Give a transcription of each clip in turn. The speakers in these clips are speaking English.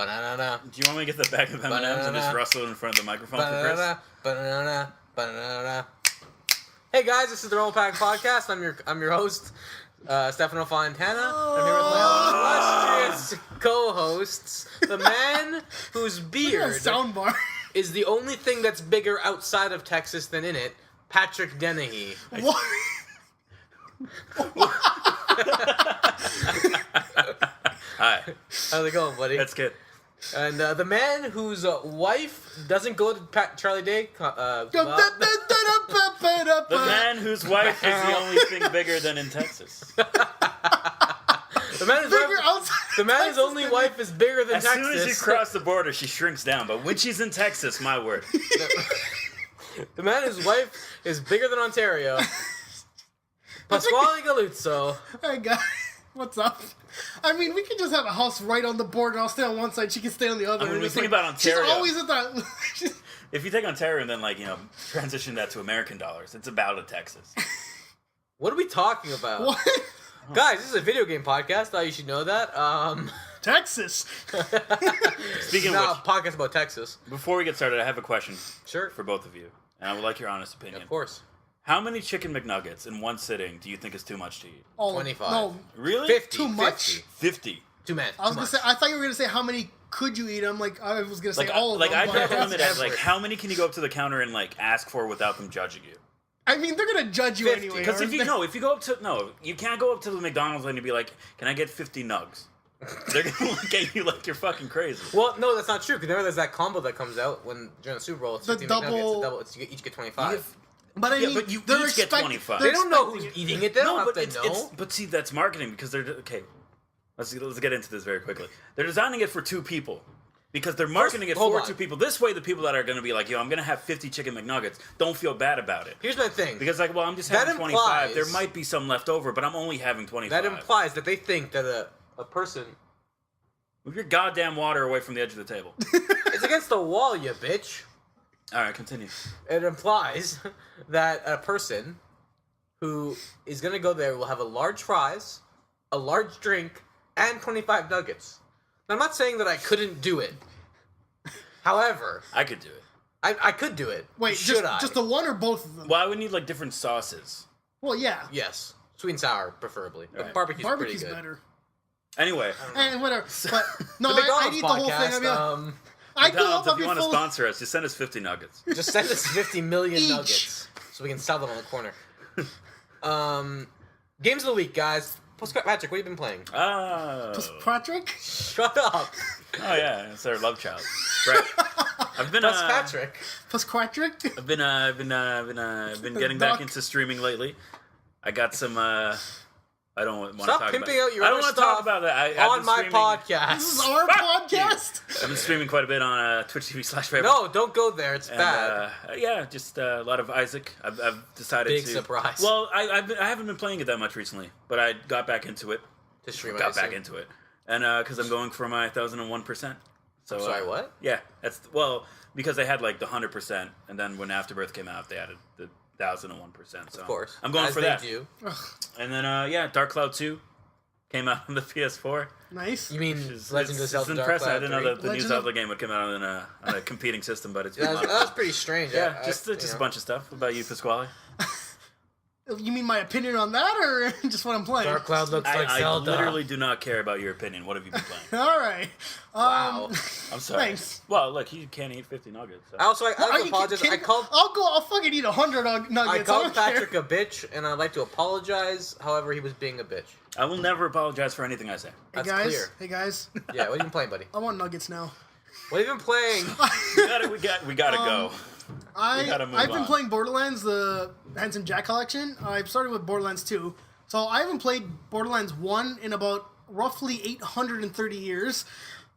Banana. Do you want me to get the bag of M&Ms and just rustle in front of the microphone for Chris? Banana. Hey guys, this is the RumblePac podcast. I'm your host, Stefano Fontana. I'm here with my illustrious co-hosts, the man whose beard is the only thing that's bigger outside of Texas than in it, Patrick Dennehy. What? Hi. How's it going, buddy? That's good. And the man whose wife doesn't go to Charlie Day. The man whose wife is the only thing bigger than in Texas. The man's only wife is bigger than Texas. As soon as you cross the border, she shrinks down. But when she's in Texas, my word. The man whose wife is bigger than Ontario. Pasquale Galuzzo. Hey guys, what's up? I mean, we could just have a house right on the border. I'll stay on one side, she can stay on the other. I mean, when we think about Ontario, she's always at that. If you take Ontario and then, transition that to American dollars, it's about a Texas. What are we talking about? What? Guys, this is a video game podcast. Thought you should know that. Texas. Speaking of which, podcast about Texas. Before we get started, I have a question. Sure. For both of you, and I would like your honest opinion. Yeah, of course. How many chicken McNuggets in one sitting do you think is too much to eat? 25. No, Really? 50. Too much? 50. Too many. I was gonna say. I thought you were gonna say how many could you eat? I was gonna say all of them. I'd but have to limit it. average. How many can you go up to the counter and ask for without them judging you? I mean, they're gonna judge you 50. anyway. Because if you aren't go up to you can't go up to the McDonald's and be like, "Can I get 50 nugs?" They're gonna look at you like you're fucking crazy. Well, no, that's not true. Because remember, there's that combo that comes out during the Super Bowl. It's The 50 double- McNuggets, a double. You each get 25. But I Yeah, mean, but you they're each get 25. They don't know expecting who's it. eating it. They don't have to it's know. but see, that's marketing because they're okay. Let's get into this very quickly. They're designing it for two people because they're marketing it hold for on. two people. This way, the people that are going to be like, "Yo, I'm going to have 50 chicken McNuggets," don't feel bad about it. Here's my thing. Because I'm just That having 25. implies- There might be some left over, but I'm only having 25. That implies that they think that a person Move your goddamn water away from the edge of the table. is against the wall, you bitch. All right, continue. It implies that a person who is going to go there will have a large fries, a large drink, and 25 nuggets. Now, I'm not saying that I couldn't do it. However, I could do it. I could do it. Wait, should just the one or both of them? Well, I would need different sauces. Well, yeah. Yes. Sweet and sour, preferably. But Right. barbecue's pretty Barbecue's good. better. Anyway, And whatever. But no, The I'd McDonald's eat the whole podcast, thing. I'd go McDonald's, up. I'd if be you want to full. sponsor us, just send us 50 nuggets. just send us 50 million Each. nuggets so we can sell them on the corner. Games of the week, guys. Patrick, what have you been playing? Patrick? Shut up. Oh yeah, it's our love child. Right. I've been Plus Patrick. Plus Patrick? I've been getting back into streaming lately. I got some. I don't want to Stop talk pimping about. out your I don't other want to talk stuff about that. I've on been my streaming- podcast. This is our podcast? I've been streaming quite a bit on Twitch TV/Rebel. No, don't go there. It's And, bad. yeah, just a lot of Isaac. I've decided Big to. surprise. Well, I haven't been playing it that much recently, but I got back into it. To stream, Got back into it, and because I'm going for my 1,001%. So Sorry, what? Yeah, because they had the 100%, and then when Afterbirth came out, they added the 1,001%. So Of course. I'm going As for they that. do. And then Dark Cloud 2 came out on the PS4. Nice. You mean It's Legend of Zelda Dark impressive. Cloud I didn't know 3? that the new Legend Zelda of- game would come out on a competing system, but it's Yeah, been that was pretty strange. yeah, I- just you a know. bunch of stuff. What about you, Pasquale? You mean my opinion on that or just what I'm playing? Dark Cloud looks like I Zelda. literally do not care about your opinion. What have you been playing? All right. Wow. I'm sorry. Thanks. Well, look, you can't eat 50 nuggets. So. Also, I Are have to you apologize. kidding? I'll fucking eat 100 nuggets. called don't care. Patrick a bitch, and I'd like to apologize. However, he was being a bitch. I will never apologize for anything I say. That's Hey guys. clear. Hey guys. Yeah, what have you been playing, buddy? I want nuggets now. What have you been playing? We gotta go. gotta move I've been on. playing Borderlands, the Handsome Jack collection. I started with Borderlands 2. So I haven't played Borderlands 1 in about roughly 830 years.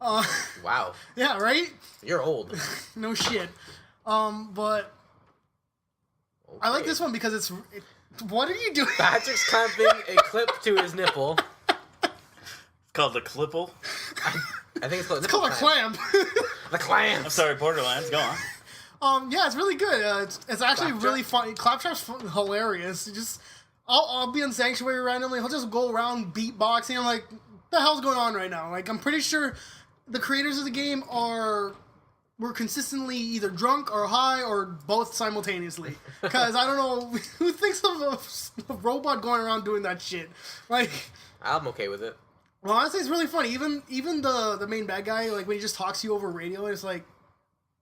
Wow, Yeah, right? you're old. No shit. But I like Okay. this one because what are you doing? Patrick's clamping a clip to his nipple. It's called the Clipple. I think it's called. It's called a clamp. The clamp. I'm sorry, Borderlands. Go on. Yeah, it's really good. It's actually Claptrap? really fun. Claptrap's hilarious. I'll be in Sanctuary randomly. He'll just go around beatboxing. I'm like, the hell's going on right now? Like, I'm pretty sure the creators of the game were consistently either drunk or high or both simultaneously. Because I don't know who thinks of a robot going around doing that shit. Like, I'm okay with it. well, honestly, it's really funny. Even the main bad guy, like when he just talks to you over radio, it's like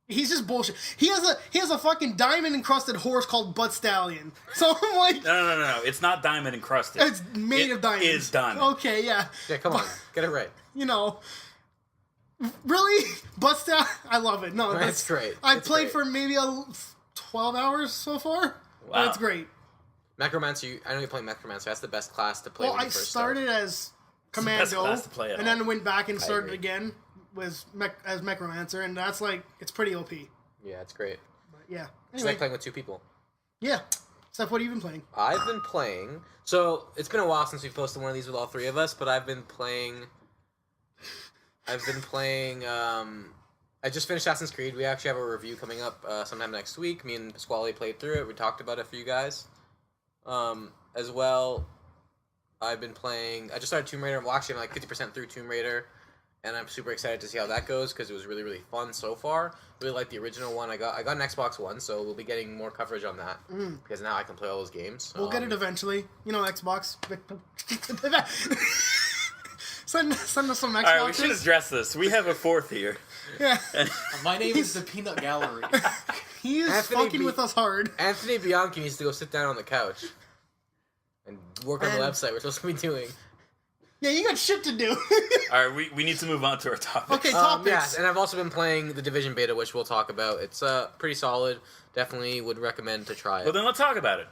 he's just bullshit. He has a fucking diamond encrusted horse called Butt Stallion. So I'm like, No. It's not diamond encrusted. it's made of diamonds. It is diamond. Okay, yeah. Yeah, come on, get it right. You know, really, Butt Stallion. I love it. No, That's great. I've It's played great. for maybe 12 hours so far. Wow. It's great. Macromancer, I know you're playing Macromancer. That's the best class to play. Well, when you I first started as Commando, best class to play at and all. then went back and started agree. again as Necromancer, and that's like it's pretty OP. Yeah, it's great. But yeah. It's Anyway, like playing with two people. yeah. Steph, what have you been playing? I've been playing. So it's been a while since we've posted one of these with all three of us, but I've been playing. I just finished Assassin's Creed. We actually have a review coming up sometime next week. Me and Pasquale played through it. We talked about it for you guys. As well, I've been playing. I just started Tomb Raider. Well, actually, I'm like 50% through Tomb Raider, and I'm super excited to see how that goes because it was really, really fun so far. Really like the original one. I got an Xbox One, so we'll be getting more coverage on that because now I can play all those games. We'll get it eventually. You know, Xbox. send us some Xboxes. All right, we should address this. We have a fourth here. Yeah. My name is the Peanut Gallery. He is Anthony fucking B- with us hard. Anthony Bianchi needs to go sit down on the couch and work on the And- website we're supposed to be doing. Yeah, you got shit to do. All right, we need to move on to our topic. Okay, topics. Yeah, and I've also been playing the Division beta, which we'll talk about. It's pretty solid. Definitely would recommend to try it. Well, then let's talk about it.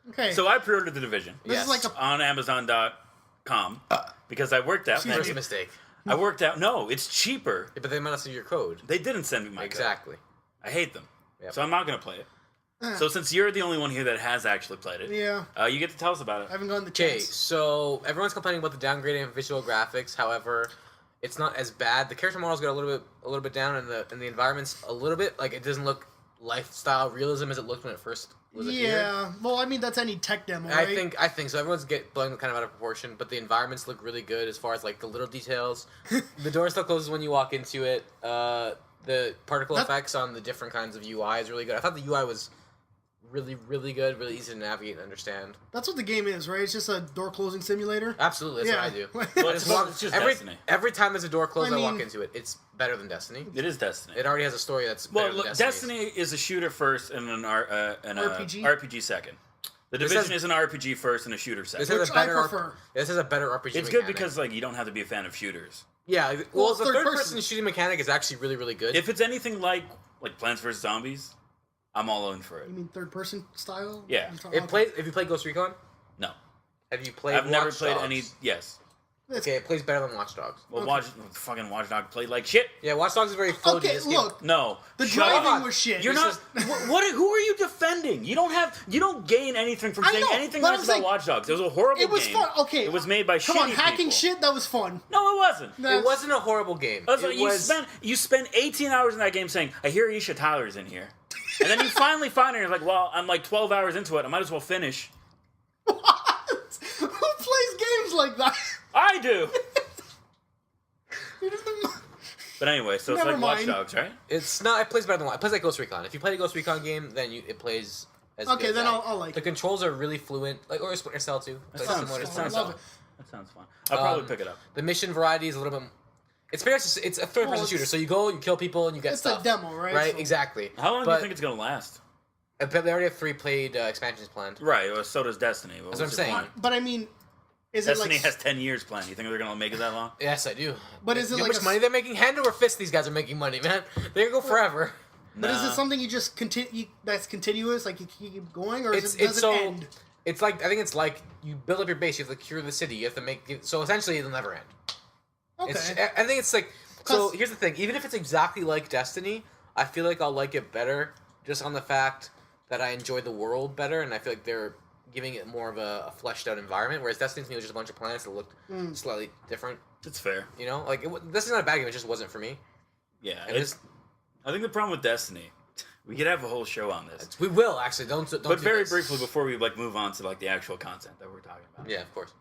Okay. So I pre-ordered The Division this yes. is like a on Amazon.com because I worked out. First mistake. I worked out. No, it's cheaper. Yeah, but they might not see your code. They didn't send me my code. Exactly. I hate them. Yep. So I'm not going to play it. So since you're the only one here that has actually played it, yeah. you get to tell us about I it. haven't gotten the Okay, chance. so everyone's complaining about the downgrading of visual graphics. However, it's not as bad. The character models got a little bit down, and the environment's a little bit like it doesn't look lifestyle realism as it looked when it first was appeared. Yeah. Well, I mean that's any tech demo, right? I think so. Everyone's blowing kind of out of proportion, but the environments look really good as far as like the little details. The door still closes when you walk into it. The particle effects on the different kinds of UI is really good. I thought the UI was really, really good, really easy to navigate and understand. That's what the game is, right? It's just a door closing simulator. Absolutely, that's what I do. Well, I it's just walk- just every Destiny. every time there's a door closed, I I walk mean- into it. It's better than Destiny. It is Destiny. It already has a story that's Well, better than look, Destiny. Destiny is a shooter first and an RPG? RPG second. The This Division has- is an RPG first and a shooter second. This has Which a better I prefer. This has a better RPG. It's good mechanic. because like you don't have to be a fan of shooters. yeah, Well, well, it's the third third person person. shooting mechanic is actually really, really good. If it's anything like Plants vs Zombies, I'm all in for it. You mean third person style? Yeah. If you play Ghost Recon, No, have you played? I've never Watch played Dogs? any. Yes, Okay, it plays better than Watch Dogs. well, Okay. fucking Watch Dogs played like shit. Yeah, Watch Dogs is very floaty. Okay, This game- look, No, the shut driving up. was shit. You're This not. What? Who are you defending? You don't gain anything from I saying know, anything but nice I'm about saying- Watch Dogs. It was a horrible It was game. fun. Okay, It was made by come shitty on, hacking people. shit. That was fun. No, it wasn't. It wasn't a horrible game. Also, It was. you spend 18 hours in that game saying, "I hear Isha Tyler's in here," and then you finally find her. And you're like, "Well, I'm like 12 hours into it. I might as well finish." What? Who plays games like that? I do. You just- But anyway, so it's Never like Watch mind. Dogs, right? It's not. It plays better than. It plays like Ghost Recon. If you play a Ghost Recon game, then it plays. As Okay, good as then that. I'll like The it. controls are really fluent, like or Splinter Cell too. That Like, sounds, similar to that Splinter sounds Cell. love fun. it. That sounds fun. I'll probably Um, pick it up. The mission variety is a little bit. It's pretty much it's a third person Well, shooter. it's- So you go, you kill people, and you get It's stuff. a demo, right? Right, So- exactly. How long do but, you think it's gonna last? But they already have 3 played expansions planned. Right. Well, so does Destiny. That's what I'm saying. But I mean, is Destiny it like? has 10 years planned. You think they're gonna make it that long? Yes, I do. But is it You know like how much a- money they're making? Hand over fist, these guys are making money, man. They're gonna go forever. But is Nah. it something you just continue? That's continuous, like you keep going, or It's does it so. end? It's like I think it's like you build up your base. You have to cure the city. You have to make. So essentially, it'll never end. Okay. I think it's like. So 'Cause- here's the thing. Even if it's exactly like Destiny, I feel like I'll like it better just on the fact that I enjoy the world better, and I feel like they're giving it more of a fleshed out environment. Whereas Destiny to me was just a bunch of planets that looked slightly different. It's fair. You know, like this is not a bad game. It just wasn't for me. Yeah. And this, I think the problem with Destiny, We could have a whole show on this. We will actually. Don't. But do very this. briefly, before we move on to the actual content that we're talking about. Yeah, of course.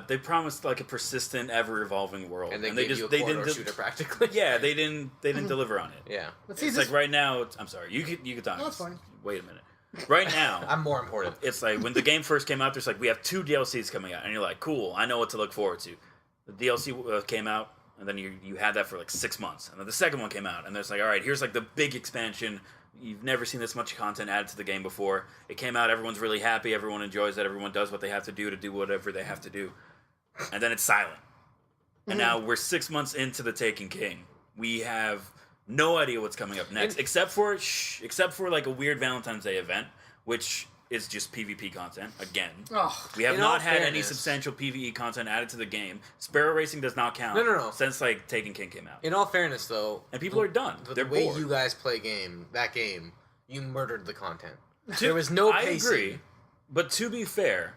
They promised a persistent, ever evolving world, And they gave you a corridor shooter practically. Yeah, they didn't deliver on it. Yeah. Let's see It's this. right now. I'm sorry. You could talk. No, that's fine. Wait a minute. Right now, I'm more important. it's when the game first came out. There's we have 2 DLCs coming out, and you're like, cool. I know what to look forward to. The DLC came out, and then you had that for 6 months, and then the second one came out, and there's all right, here's the big expansion. You've never seen this much content added to the game before. It came out, everyone's really happy, everyone enjoys it, everyone does what they have to do whatever they have to do. And then it's silent. And now we're 6 months into the Taken King. We have no idea what's coming up next, except for a weird Valentine's Day event, which is just PvP content again. Oh. We have In not all had any fairness- substantial PvE content added to the game. Sparrow Racing does not count. No. Since Taken King came out. In all fairness, though, And people are done. the They're way bored. you guys play that game, you murdered the content. There was no pacing. I agree, but to be fair,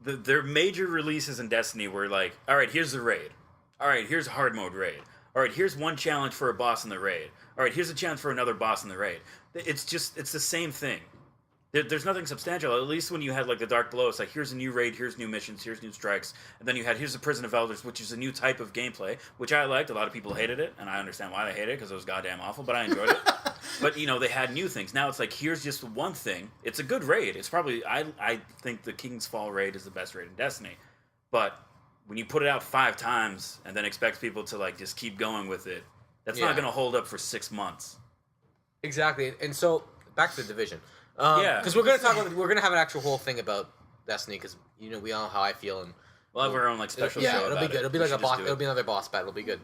their major releases in Destiny were all right, here's the raid. All right, here's a hard mode raid. All right, here's one challenge for a boss in the raid. All right, here's a challenge for another boss in the raid. It's the same thing. There's nothing substantial. At least when you had the Dark Below, it's here's a new raid, here's new missions, here's new strikes, and then you had here's the Prison of Elders, which is a new type of gameplay, which I liked. A lot of people hated it, and I understand why they hated it because it was goddamn awful. But I enjoyed it. But they had new things. Now it's here's just one thing. It's a good raid. It's probably I think the King's Fall raid is the best raid in Destiny. But when you put it out 5 times and then expect people to just keep going with it, that's not going to hold up for 6 months. Exactly. And so back to the Division. Yeah. Because we're gonna have an actual whole thing about Destiny because we all know how I feel and We'll have our own special Yeah, show. it'll about be good. It'll be We like a should boss. just do it. It'll be another boss battle. It'll be good.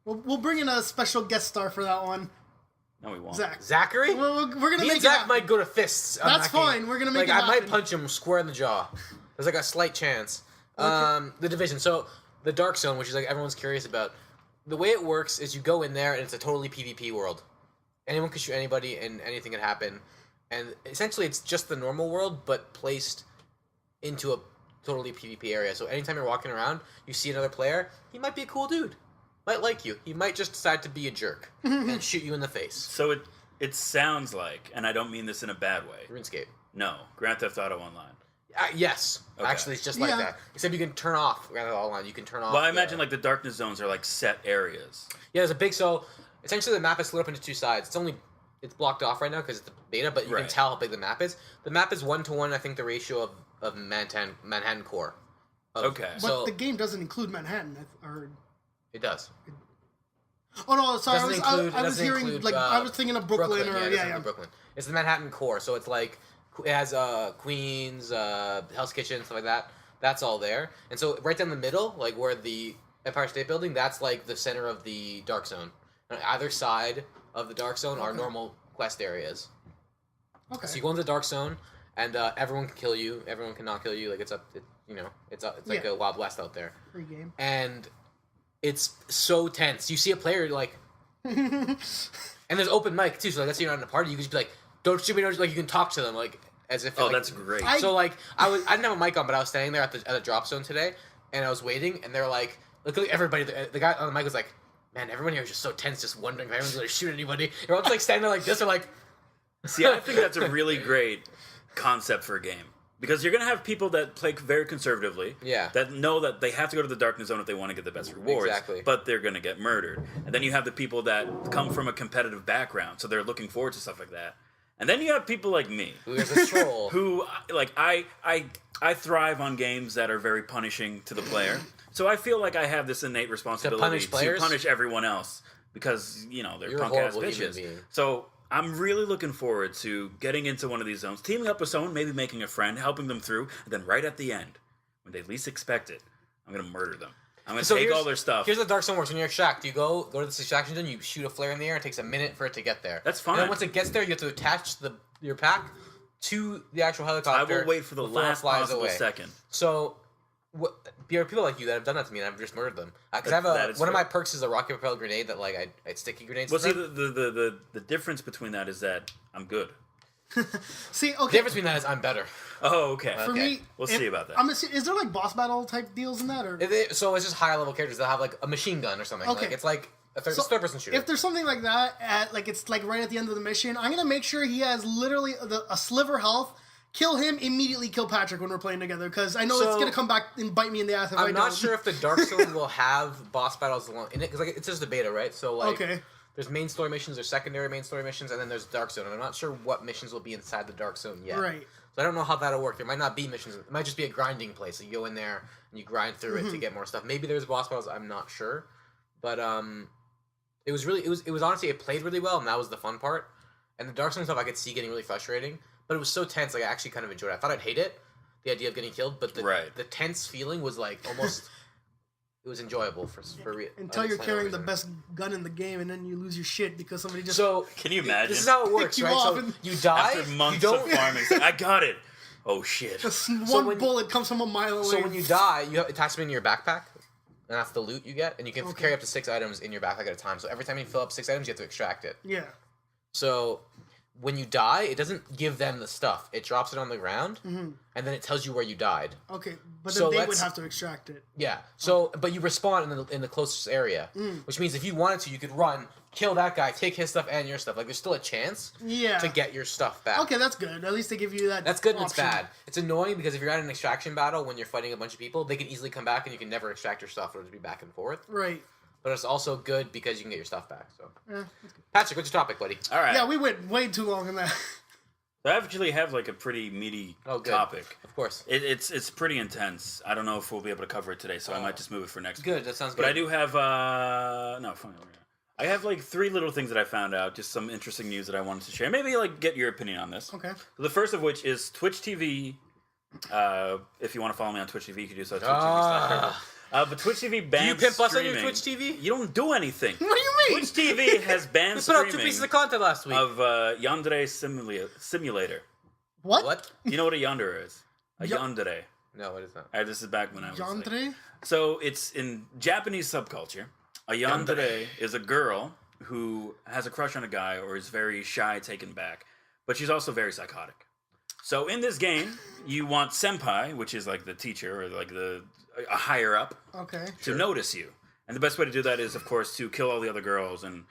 We'll bring in a special guest star for that one. No, we won't. Zach. Zachary? We're gonna Me make and it Zach happen. might go to fists. on That's that game. fine. We're gonna make it I might happen. punch him square in the jaw. There's a slight chance. The Division. So the Dark Zone, which is everyone's curious about. The way it works is you go in there and it's a totally PvP world. Anyone can shoot anybody and anything can happen. And essentially it's just the normal world but placed into a totally PvP area. So anytime you're walking around, you see another player, he might be a cool dude. Might like you. He might just decide to be a jerk and shoot you in the face. So it sounds like, and I don't mean this in a bad way. RuneScape. No, Grand Theft Auto Online. Yes. Okay. Actually, it's just like Yeah. that. Except you can turn off Grand Theft Auto Online. You can turn off. Well, I imagine the darkness zones are set areas. Yeah, there's a big. So essentially, the map is split up into 2 sides. It's blocked off right now because it's the beta, but you can Right. tell how big the map is. The map is 1-to-1. I think the ratio of Manhattan core. Okay. But So the game doesn't include Manhattan. I heard. it does. Oh no, sorry. I was doesn't hearing include, I was thinking of Brooklyn, Yeah, it or doesn't yeah. include Brooklyn. It's the Manhattan core, so it's it has Queens, Hell's Kitchen, stuff like that. That's all there, and so right down the middle, where the Empire State Building, that's the center of the Dark Zone. On either side of the Dark Zone are normal quest areas. Okay. So you go into the Dark Zone, and everyone can kill you. Everyone cannot kill you. It's like Yeah. a Wild West out there, Free game. and it's so tense. You see a player and there's open mic too. So let's say you're not in a party, you can just be like, "Don't shoot me!" You can talk to them as if. Oh, that's great. So I didn't have a mic on, but I was standing there at the drop zone today, and I was waiting, and they're like, look at everybody. The guy on the mic was like, "Man, everyone here is just so tense, just wondering if everyone's gonna shoot anybody." Everyone's standing there like this, or See, I think that's a really great concept for a game. Because you're going to have people that play very conservatively. Yeah. That know that they have to go to the darkness zone if they want to get the best rewards. Exactly. But they're going to get murdered. And then you have the people that come from a competitive background, so they're looking forward to stuff like that. And then you have people like me. There's a troll. Who, I thrive on games that are very punishing to the player. So I feel like I have this innate responsibility punish players? to punish everyone else. Because, they're You're a punk-ass horrible human bitches. being. So I'm really looking forward to getting into one of these zones, teaming up with someone, maybe making a friend, helping them through, and then right at the end, when they least expect it, I'm going to murder them. I'm going to take all their stuff. Here's the Dark Zone works. When you're extract, you go to the extraction zone, you shoot a flare in the air, it takes a minute for it to get there. That's fine. And then once it gets there, you have to attach your pack to the actual I helicopter. will wait for the before it last flies possible away. second. So, there are people like you that have done that to me, and I've just murdered them. Because I That have is one of fair. my perks is a rocket propelled grenade that I sticky grenades. Well, see, thing. the difference between that is that I'm good. See, The okay. difference between that is I'm better. Oh, okay. For me, We'll see about that. Is there boss battle type deals in that, or So it's just higher level characters that have a machine gun or something. Okay. It's like A third-person shooter. If there's something like that, it's like right at the end of the mission, I'm gonna make sure he has literally a sliver health. Kill him immediately. Kill Patrick when we're playing together, because I know it's gonna come back and bite me in the ass if I don't. I'm not sure if the Dark Zone will have boss battles in it, because it's just a beta, right? So there's main story missions, there's secondary main story missions, and then there's Dark Zone. And I'm not sure what missions will be inside the Dark Zone yet. Right. So I don't know how that'll work. There might not be missions. It might just be a grinding place. So you go in there and you grind through it to get more stuff. Maybe there's boss battles. I'm not sure, but it was honestly, it played really well, and that was the fun part. And the Dark Zone stuff I could see getting really frustrating, but it was so tense. Like, I actually kind of enjoyed it. I thought I'd hate it, the idea of getting killed, but the tense feeling was like almost. It was enjoyable for real. Until you're carrying the best gun in the game, and then you lose your shit because somebody just. So can you imagine? This is how it works, right? So you die after months of farming. I got it. Oh shit! One bullet comes from a mile away. So when you die, you attach them in your backpack. And that's the loot you get, and you can carry up to 6 items in your backpack at a time. So every time you fill up 6 items, you have to extract it. Yeah. So when you die, it doesn't give them the stuff. It drops it on the ground, and then it tells you where you died. Okay, but then they would have to extract it. Yeah. So, but you respawn in the closest area, which means if you wanted to, you could run, kill that guy, take his stuff and your stuff. Like, there's still a chance to get your stuff back. Okay, that's good. At least they give you that. That's good, and option. it's bad. It's annoying because if you're at an extraction battle when you're fighting a bunch of people, they can easily come back and you can never extract your stuff. It'll just be back and forth. Right. But it's also good because you can get your stuff back. So, Patrick, what's your topic, buddy? All right. Yeah, we went way too long on that. I actually have like a pretty meaty topic. Of course. It's pretty intense. I don't know if we'll be able to cover it today, so I might just move it for next week. Good, that sounds good. But I do have I have like 3 little things that I found out, just some interesting news that I wanted to share. Maybe like get your opinion on this. Okay. So the first of which is Twitch TV. If you want to follow me on Twitch TV, you can do so at twitch.tv/Fairville. But Twitch TV bans Do you pimp us on your streaming. Twitch TV? You don't do anything. What do you mean? Twitch TV has banned We put out 2 streaming pieces of content last week. of Yandere Simulator. What? You know what a yandere is? A yandere. No, it is not. All right, this is back when I was Yandere? like, so it's in Japanese subculture. A yandere is a girl who has a crush on a guy or is very shy, taken back, but she's also very psychotic. So in this game, you want senpai, which is like the teacher or like a higher up, to notice you. And the best way to do that is, of course, to kill all the other girls and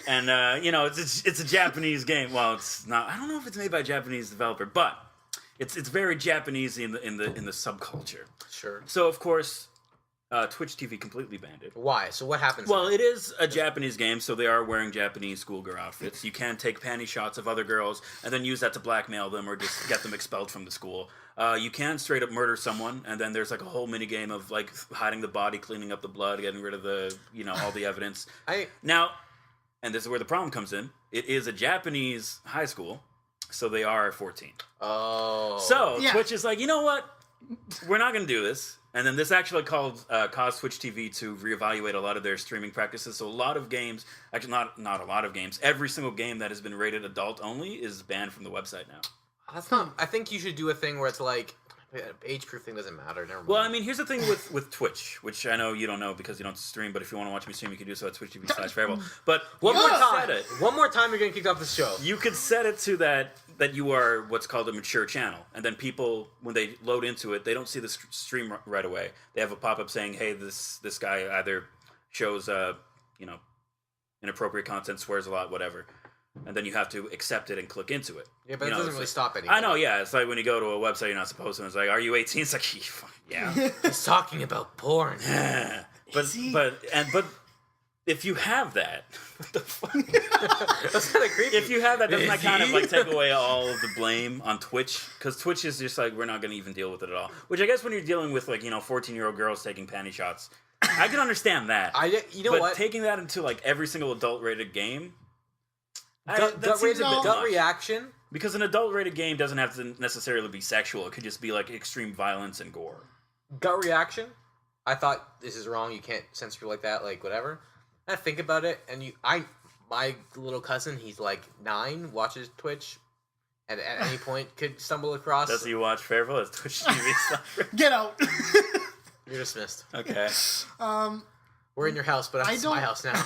it's a Japanese game. Well, it's not. I don't know if it's made by a Japanese developer, but it's very Japanese in the subculture. Sure. So of course, Twitch TV completely banned it. Why? So what happens? Well, it is a Japanese game, so they are wearing Japanese schoolgirl outfits. You can take panty shots of other girls and then use that to blackmail them or just get them expelled from the school. You can straight up murder someone, and then there's like a whole mini game of like hiding the body, cleaning up the blood, getting rid of the all the evidence. And this is where the problem comes in. It is a Japanese high school, so they are 14. Oh. So Twitch is like, you know what? We're not going to do this. And then this actually caused Twitch TV to reevaluate a lot of their streaming practices. So a lot of games, actually not a lot of games, every single game that has been rated adult only is banned from the website now. That's not. I think you should do a thing where it's like age proof thing doesn't matter. Never mind. Well, I mean, here's the thing with Twitch, which I know you don't know because you don't stream. But if you want to watch me stream, you can do so at twitch.tv/Fairville. But one more time, you're getting kicked off the show. You could set it to that you are what's called a mature channel, and then people, when they load into it, they don't see the stream right away. They have a pop up saying, "Hey, this guy either shows inappropriate content, swears a lot, whatever." And then you have to accept it and click into it. Yeah, but it doesn't really stop anything. I know, yeah. It's like when you go to a website you're not supposed to, and it's like, are you 18? It's like, yeah. He's talking about porn. but if you have that, what the fuck? That's kind of creepy. If you have that, doesn't that kind of like take away all of the blame on Twitch? Because Twitch is just like, we're not going to even deal with it at all. Which I guess when you're dealing with like 14-year-old girls taking panty shots, I can understand that. But taking that into like every single adult-rated game. Gut reaction? Because an adult-rated game doesn't have to necessarily be sexual. It could just be like extreme violence and gore. Gut reaction? I thought this is wrong. You can't censor people like that. Like whatever. I think about it, and my little cousin, he's like 9, watches Twitch, and at any point could stumble across. Does he watch Fairville? It's Twitch TV stuff. Get out. You're dismissed. Okay. We're in your house, but it's my house now.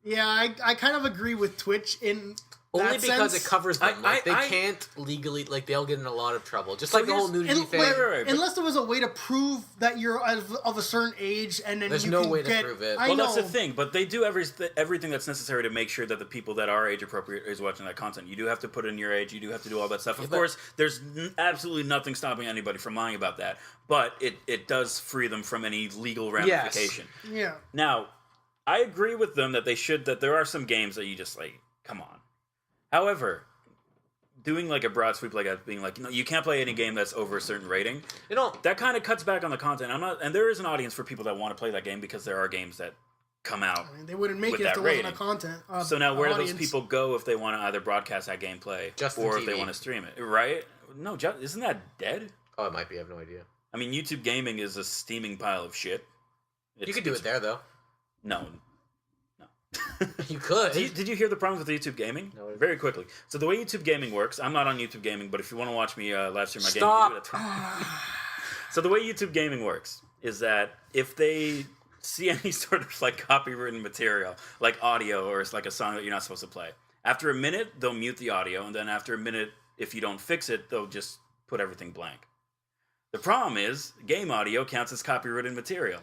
Yeah, I kind of agree with Twitch Only that because sense, it covers them. Like, they I- can't legally, like, they'll get in a lot of trouble. Just So like the whole here's- nudity thing. Right, but- unless there was a way to prove that you're of a certain age, and then There's you no can way to get, prove it. I Well, know. that's the thing, but they do everything that's necessary to make sure that the people that are age appropriate is watching that content. You do have to put in your age. You do have to do all that stuff. Of but- course, there's absolutely nothing stopping anybody from lying about that, but it does free them from any legal ramification. Yeah. Now, I agree with them that there are some games that you just like, come on. However, doing like a broad sweep like that, being like, no, you can't play any game that's over a certain rating, You don't. that kind of cuts back on the content. And there is an audience for people that want to play that game because there are games that come out. I mean, they wouldn't make With it if that there wasn't a rating. content. So now where do those audience. people go if they want to either broadcast that gameplay Justin or if they TV. want to stream it, right? No, isn't that dead? Oh, it might be. I have no idea. I mean, YouTube gaming is a steaming pile of shit. You could do it there, though. No. You could. Did you hear the problems with YouTube gaming? No. Very quickly. So the way YouTube gaming works, I'm not on YouTube gaming, but if you want to watch me live stream my Stop. game, you can do that. So the way YouTube gaming works is that if they see any sort of like copywritten material, like audio or it's like a song that you're not supposed to play, after a minute they'll mute the audio, and then after a minute, if you don't fix it, they'll just put everything blank. The problem is game audio counts as copywritten material.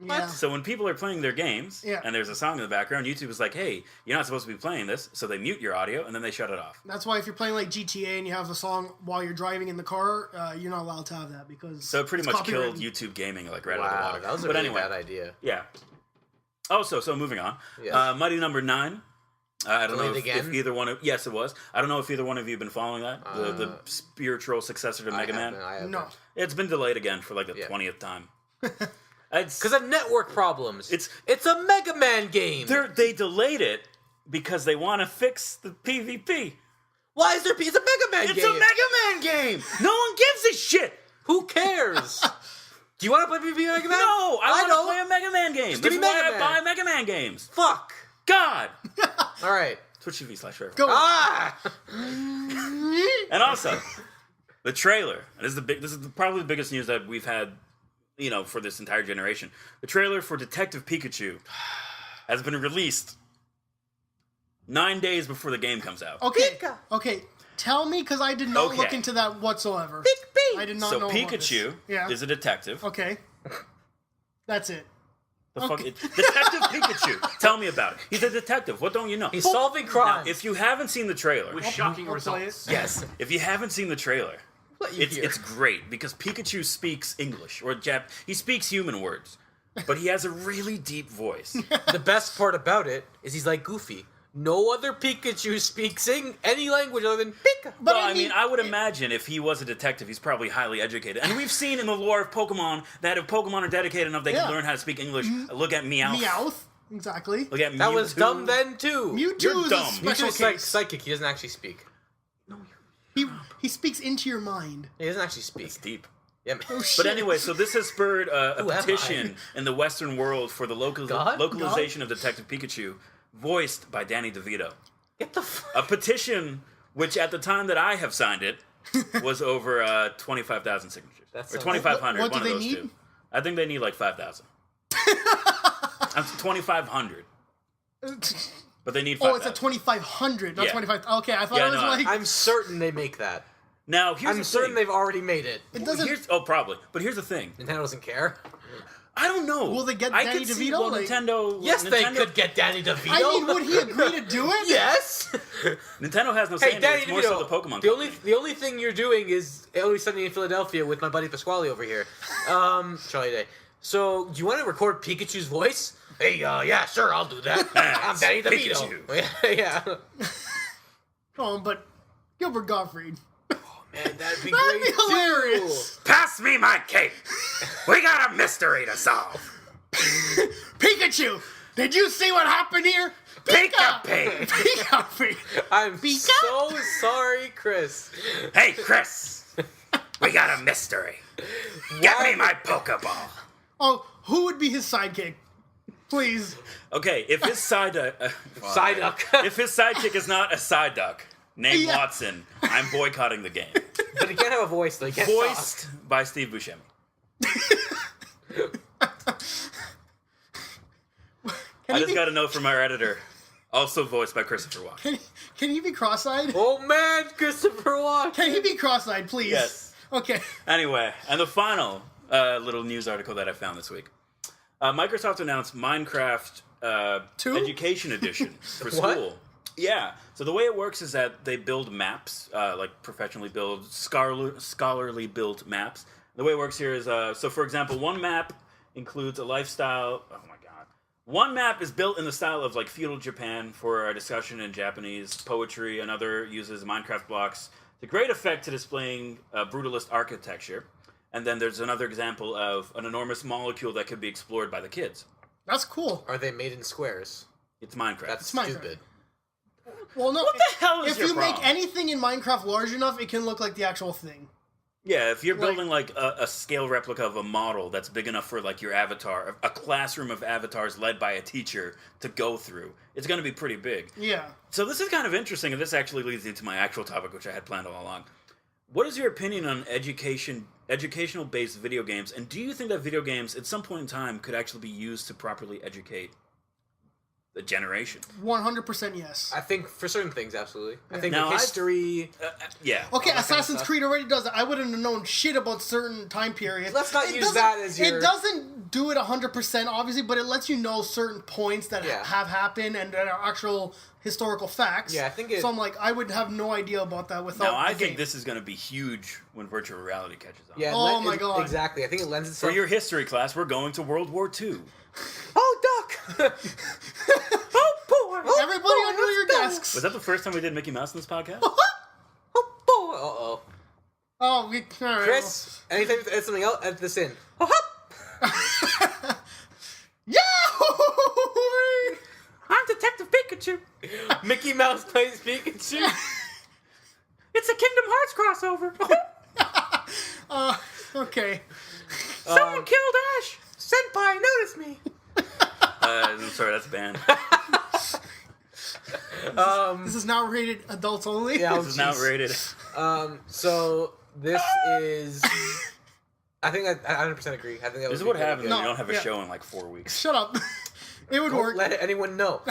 Yeah. So when people are playing their games Yeah. and there's a song in the background, YouTube is like, hey, you're not supposed to be playing this, so they mute your audio and then they shut it off. That's why if you're playing like GTA and you have the song while you're driving in the car, you're not allowed to have that because So it pretty it's much killed copywritten. YouTube gaming like right out of the Wow, water. that was a But really anyway, bad idea. yeah. Oh, so moving on. Yes. Mighty Number 9. I don't know Delayed if again? either one of... Yes, it was. I don't know if either one of you have been following that. The spiritual successor to Mega Man. I haven't. No. It's been delayed again for like the Yeah. 20th time. Because of network problems. It's- It's a Mega Man game. They delayed it because they want to fix the PvP. Why is there? It's a Mega Man It's game. a Mega Man game! No one gives a shit! Who cares? Do you want to play PvP Mega Man? No, I want to don't. play a Mega Man game. give This me is why Mega I Man. buy Mega Man games. Fuck. God! All right. Twitch TV/Forever. Go. Ah. And also, the trailer. This is probably the biggest news that we've had, for this entire generation. The trailer for Detective Pikachu has been released 9 days before the game comes out. Okay. Pika. Okay. Tell me, because I did not Okay. look into that whatsoever. I did not So know about this. Pikachu Yeah. is a detective. Okay. That's it. The fuck Okay. Detective Pikachu. Tell me about it. He's a detective. What don't you know? He's solving crimes. If you haven't seen the trailer, With shocking I'll play results. yes. if you haven't seen the trailer, Let you hear. it's great because Pikachu speaks English or he speaks human words, but he has a really deep voice. The best part about it is he's like Goofy. No other Pikachu speaks any language other than Pika. But Well, I mean, I would imagine if he was a detective, he's probably highly educated. And we've seen in the lore of Pokemon that if Pokemon are dedicated enough, they Yeah. can learn how to speak English. Look at Meowth. Meowth. Exactly. Look at That Mewtwo. was dumb then too. Mewtwo You're is dumb. a special Mewtwo's like case. psychic. He doesn't actually speak. He speaks into your mind. He doesn't actually speak. It's deep. Yeah, man. Oh, shit. But anyway, so this has spurred a Who am I? petition in the Western world for the God? localization of Detective Pikachu, voiced by Danny DeVito. Get the fuck. A petition which, at the time that I have signed it, was over 25,000 signatures. That Or sounds- 2,500, What one do of they those need? two. I think they need like 5,000. 2,500. But they need 5,000. Oh, it's a 2,500, not Yeah. 25. Okay, I thought Yeah, it was no, like. I'm certain they make that. Now, here's I'm the certain thing. they've already made it. It doesn't. Probably. But here's the thing. Nintendo doesn't care. I don't know. Will they get I Danny could see, DeVito? well, Like- Nintendo... Yes, they Nintendo- could get Danny DeVito. I mean, would he agree to do it? Yes. Nintendo has no say Hey, in it. Danny It's more DeVito. so the Pokemon the company. only thing you're doing is Always Sunny in Philadelphia with my buddy Pasquale over here. Charlie Day. So, do you want to record Pikachu's voice? Hey, yeah, sure, I'll do that. I'm Danny DeVito. Yeah. Oh, but Gilbert Gottfried. Man, that'd be That'd great be hilarious. Pass me my cake. We got a mystery to solve. Pikachu, did you see what happened here? Pika-Pig. Pika-Pig. I'm Pika? so sorry, Chris. Hey, Chris. We got a mystery. Get Why- me my Pokeball. Oh, who would be his sidekick? Please. Okay, if his Psyduck. if his sidekick is not a side duck named Yeah. Watson, I'm boycotting the game. But he can't have a voice, though. He can't Voiced by Steve Buscemi. I just got a note from our editor. Also voiced by Christopher Walken. Can he be cross-eyed? Oh man, Christopher Walken. Can he be cross-eyed, please? Yes. Okay. Anyway, and the final little news article that I found this week. Microsoft announced Minecraft Two? Education Edition for What? school. Yeah. So the way it works is that they build maps, like professionally build, scholarly built maps. The way it works here is, so for example, one map includes a lifestyle. Oh my god. One map is built in the style of like feudal Japan for a discussion in Japanese poetry. Another uses Minecraft blocks to great effect to displaying brutalist architecture. And then there's another example of an enormous molecule that could be explored by the kids. That's cool. Are they made in squares? It's Minecraft. That's Minecraft. stupid. Well, no. What the hell is if your you problem? make anything in Minecraft large enough, it can look like the actual thing. Yeah, if you're Like- building like a scale replica of a model that's big enough for like your avatar, a classroom of avatars led by a teacher to go through, it's going to be pretty big. Yeah. So this is kind of interesting, and this actually leads into my actual topic, which I had planned all along. What is your opinion on educational-based video games, and do you think that video games at some point in time could actually be used to properly educate the generation? 100% yes. I think for certain things, absolutely. I think Now, the history. Yeah. Okay, all that kind of Assassin's stuff. Creed already does it. I wouldn't have known shit about certain time periods. Let's not It use doesn't- that as your- It doesn't do it 100%, obviously, but it lets you know certain points that Yeah. have happened and that are actual historical facts. Yeah, I think it- So I'm like, I would have no idea about that without Now, I the think game. this is going to be huge when virtual reality catches on. Yeah. Oh my God. Exactly. I think it lends For itself. your history class, we're going to World War II. Oh, duck! oh, boy! Oh, Everybody boy, under your let's go. desks. Was that the first time we did Mickey Mouse in this podcast? Oh, boy! Uh-oh. Oh, we, all right, Chris, anytime you add something else, add this in. Oh, well. Yahoo! I'm Detective Pikachu. Mickey Mouse plays Pikachu. It's a Kingdom Hearts crossover. Okay. Someone killed Ash. Senpai, notice me. I'm sorry, that's banned. This is now rated adults only. Yeah, This is now rated. So this is. I think I 100% agree. I think that This was is what really happens good. when No, you don't have a yeah. show in like 4 weeks. Shut up. It would Don't work. let anyone know.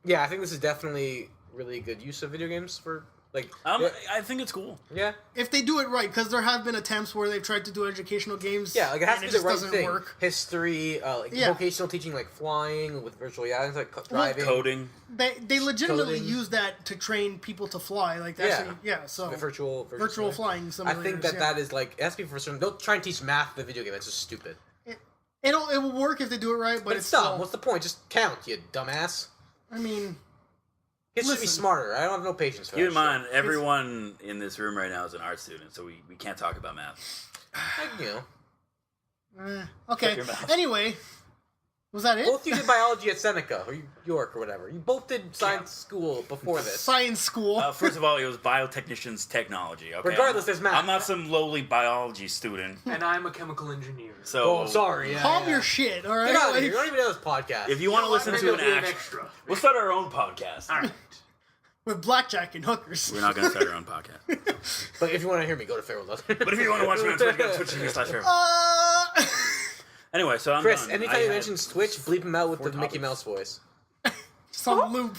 Yeah, I think this is definitely really good use of video games for like. I think it's cool. Yeah, If they do it right, because there have been attempts where they've tried to do educational games. yeah, like it has and to be the just right doesn't thing. work. History, like Yeah. vocational teaching, like flying with virtual reality, like driving, Coding. They legitimately Coding. use that to train people to fly. Like that's so the virtual flying I think simulators, that is like it has to be for certain. Don't try and teach math in the video game. That's just stupid. it will work if they do it right, but But it's it's dumb. still, What's the point? Just count, you dumbass. I mean, Kids should be Listen. smarter. I don't have no patience for Keep that in mind, shit. everyone in this room right now is an art student, so we can't talk about math. You know, okay. your mouth. Anyway, was that it? both you did biology at Seneca or York or whatever. You both did science school before this. Science school. First of all, it was biotechnician's technology. Okay? Regardless, there's math. I'm not some lowly biology student. And I'm a chemical engineer. So, Oh, sorry. Yeah, Calm yeah. your shit, all right? Get out of Like, here. You don't even know this podcast. if you want to listen I'm to an gonna do an action, extra. we'll start our own podcast. Alright. with blackjack and hookers. We're not going to start our own podcast. But if you want to hear me, go to Feral Love. But if you want to watch me on Twitch, go to twitch.tv/Feral. Anyway, so I'm Chris, done. anytime I you had- mention Twitch, bleep him out with the four Mickey topics. Mouse voice. Some loop.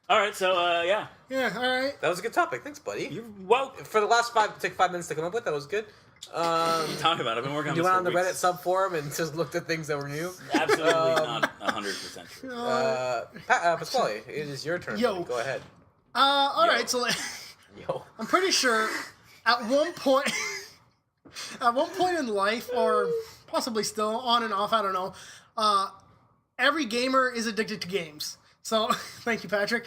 All right, so yeah, Yeah, all right. That was a good topic. Thanks, buddy. you're welcome. For the last take 5 minutes to come up with, that was good. Talking about it. I've been working on You this went for on the weeks. Reddit sub forum and just looked at things that were new. Absolutely not 100% true. Pasquale, it is your turn. Yo. buddy. Go ahead. All right. So like, Yo. I'm pretty sure at one point, in life, or possibly still on and off, I don't know. Every gamer is addicted to games. So thank you, Patrick.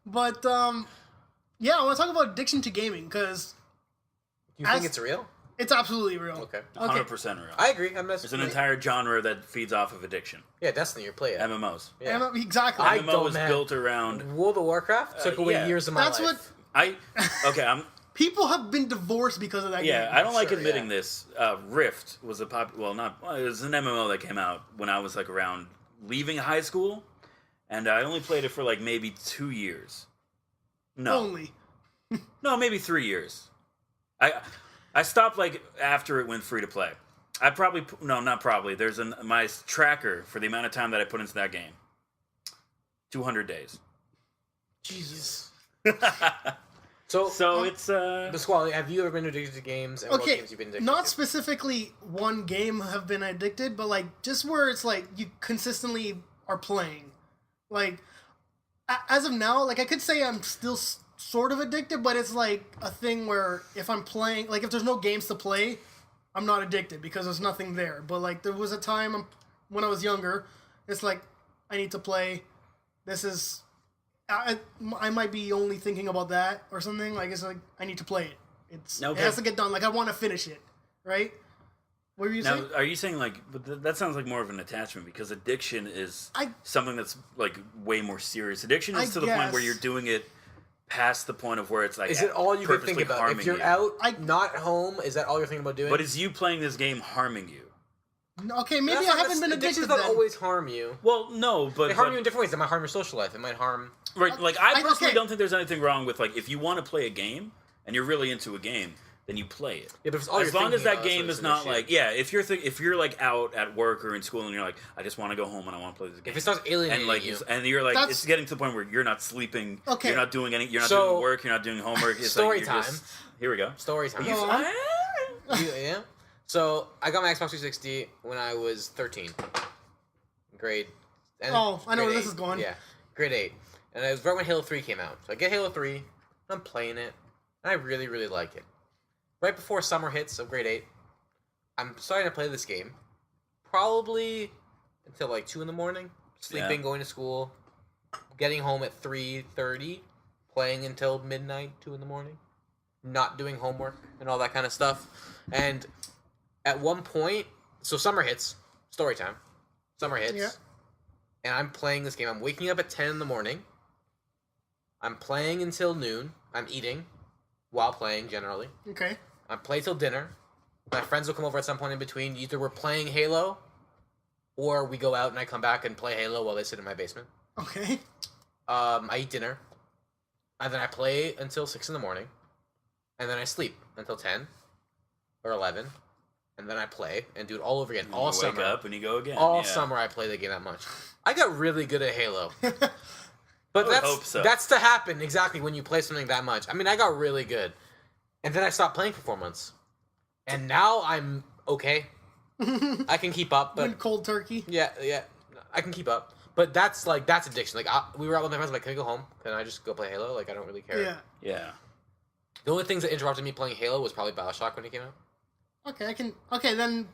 But yeah, I want to talk about addiction to gaming because You think As- it's real? it's absolutely real. Okay. 100% real. I agree. I'm not. There's an entire genre that feeds off of addiction. Yeah, Destiny, you play it. MMOs. Yeah. Exactly. I MMO don't, is man. built around. World of Warcraft took away yeah. years of my That's life. what people have been divorced because of that Yeah, game. I don't like Sure, admitting yeah. this. Rift was a it was an MMO that came out when I was like around leaving high school, and I only played it for like maybe 2 years. Only. No, maybe 3 years. I stopped like after it went free to play. Not probably. There's my tracker for the amount of time that I put into that game. 200 days. Jesus. So it's Pasquale, have you ever been addicted to games? And what Okay, games you've been addicted not to? specifically one game have been addicted, but like just where it's like you consistently are playing. Like as of now, like I could say I'm still sort of addicted, but it's like a thing where if I'm playing, like if there's no games to play, I'm not addicted because there's nothing there. But like there was a time when I was younger, it's like I need to play. This is. I might be only thinking about that or something. Like it's like I need to play it. It has to get done. Like I want to finish it, right? What were you saying? Now, are you saying like? But that sounds like more of an attachment because addiction is something that's like way more serious. Addiction is to the point where you're doing it past the point of where it's like. Is it all you can think about? If you're you. out, not home, is that all you're thinking about doing? But is you playing this game harming you? Okay, maybe I haven't been addicted. Addictions don't always harm you. Well, no, but they harm you in different ways. It might harm your social life. It might harm. Right, like I personally don't think there's anything wrong with like if you want to play a game and you're really into a game, then you play it. Yeah, but if it's all as long as that game is is not like if you're like out at work or in school and you're like I just want to go home and I want to play this game. If it starts alienating you, and you're like it's getting to the point where you're not sleeping, you're not doing you're not doing work, you're not doing homework. It's story like time. Here we go. Story time. Yeah. So I got my Xbox 360 when I was 13. I know where this is going. Yeah, grade 8. And it was right when Halo 3 came out. So I get Halo 3, I'm playing it, and I really, really like it. Right before summer hits of grade 8, I'm starting to play this game. Probably until like 2 in the morning. Sleeping, going to school, getting home at 3:30, playing until midnight, 2 in the morning. Not doing homework and all that kind of stuff. And at one point, so summer hits, story time. Summer hits, and I'm playing this game. I'm waking up at 10 in the morning. I'm playing until noon. I'm eating while playing, generally. Okay. I play till dinner. My friends will come over at some point in between. Either we're playing Halo, or we go out and I come back and play Halo while they sit in my basement. Okay. I eat dinner, and then I play until 6 in the morning, and then I sleep until 10 or 11. And then I play and do it all over again. And all you summer. Wake up and you go again. All summer I play the game that much. I got really good at Halo. But that's to happen exactly when you play something that much. I mean, I got really good. And then I stopped playing for 4 months. And now I'm okay. I can keep up. But cold turkey. Yeah. I can keep up. But that's addiction. Like we were out with my friends. Like, can I go home? Can I just go play Halo? Like, I don't really care. Yeah. The only things that interrupted me playing Halo was probably BioShock when it came out. Okay, then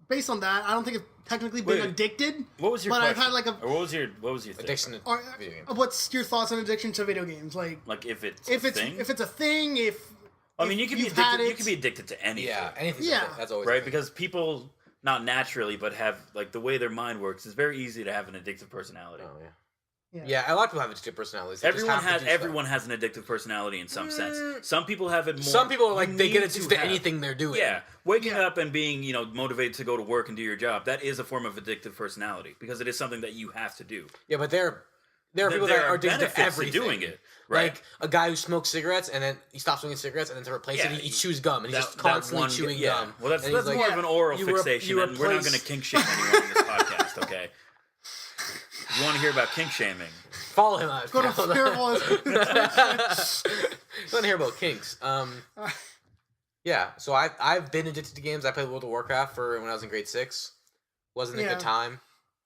based on that, I don't think I've technically been addicted. What was your but question? I've had like a what was your thing? Addiction to video games. What's your thoughts on addiction to video games? Like if it's a thing, I mean, you can be addicted. You can be addicted to anything. Yeah, anything. Yeah. That's always right because people not naturally, but have like the way their mind works. It's very easy to have an addictive personality. Oh yeah. Yeah, a lot of people have addictive personalities. Everyone has an addictive personality in some sense. Some people have it more. Some people are like they get addicted to anything they're doing. Yeah, waking up and being motivated to go to work and do your job, that is a form of addictive personality because it is something that you have to do. Yeah, but there are people that are addicted to everything. Doing it, right? Like a guy who smokes cigarettes and then he stops smoking cigarettes and then to replace it he chews gum and he's just constantly chewing gum. Well, that's more of an oral fixation, and we're not going to kink shame anyone in this podcast, okay? If you want to hear about kink shaming, follow him out. Go to Fearful. You want to hear about kinks? Yeah. So I've been addicted to games. I played World of Warcraft when I was in grade 6. Wasn't a good time.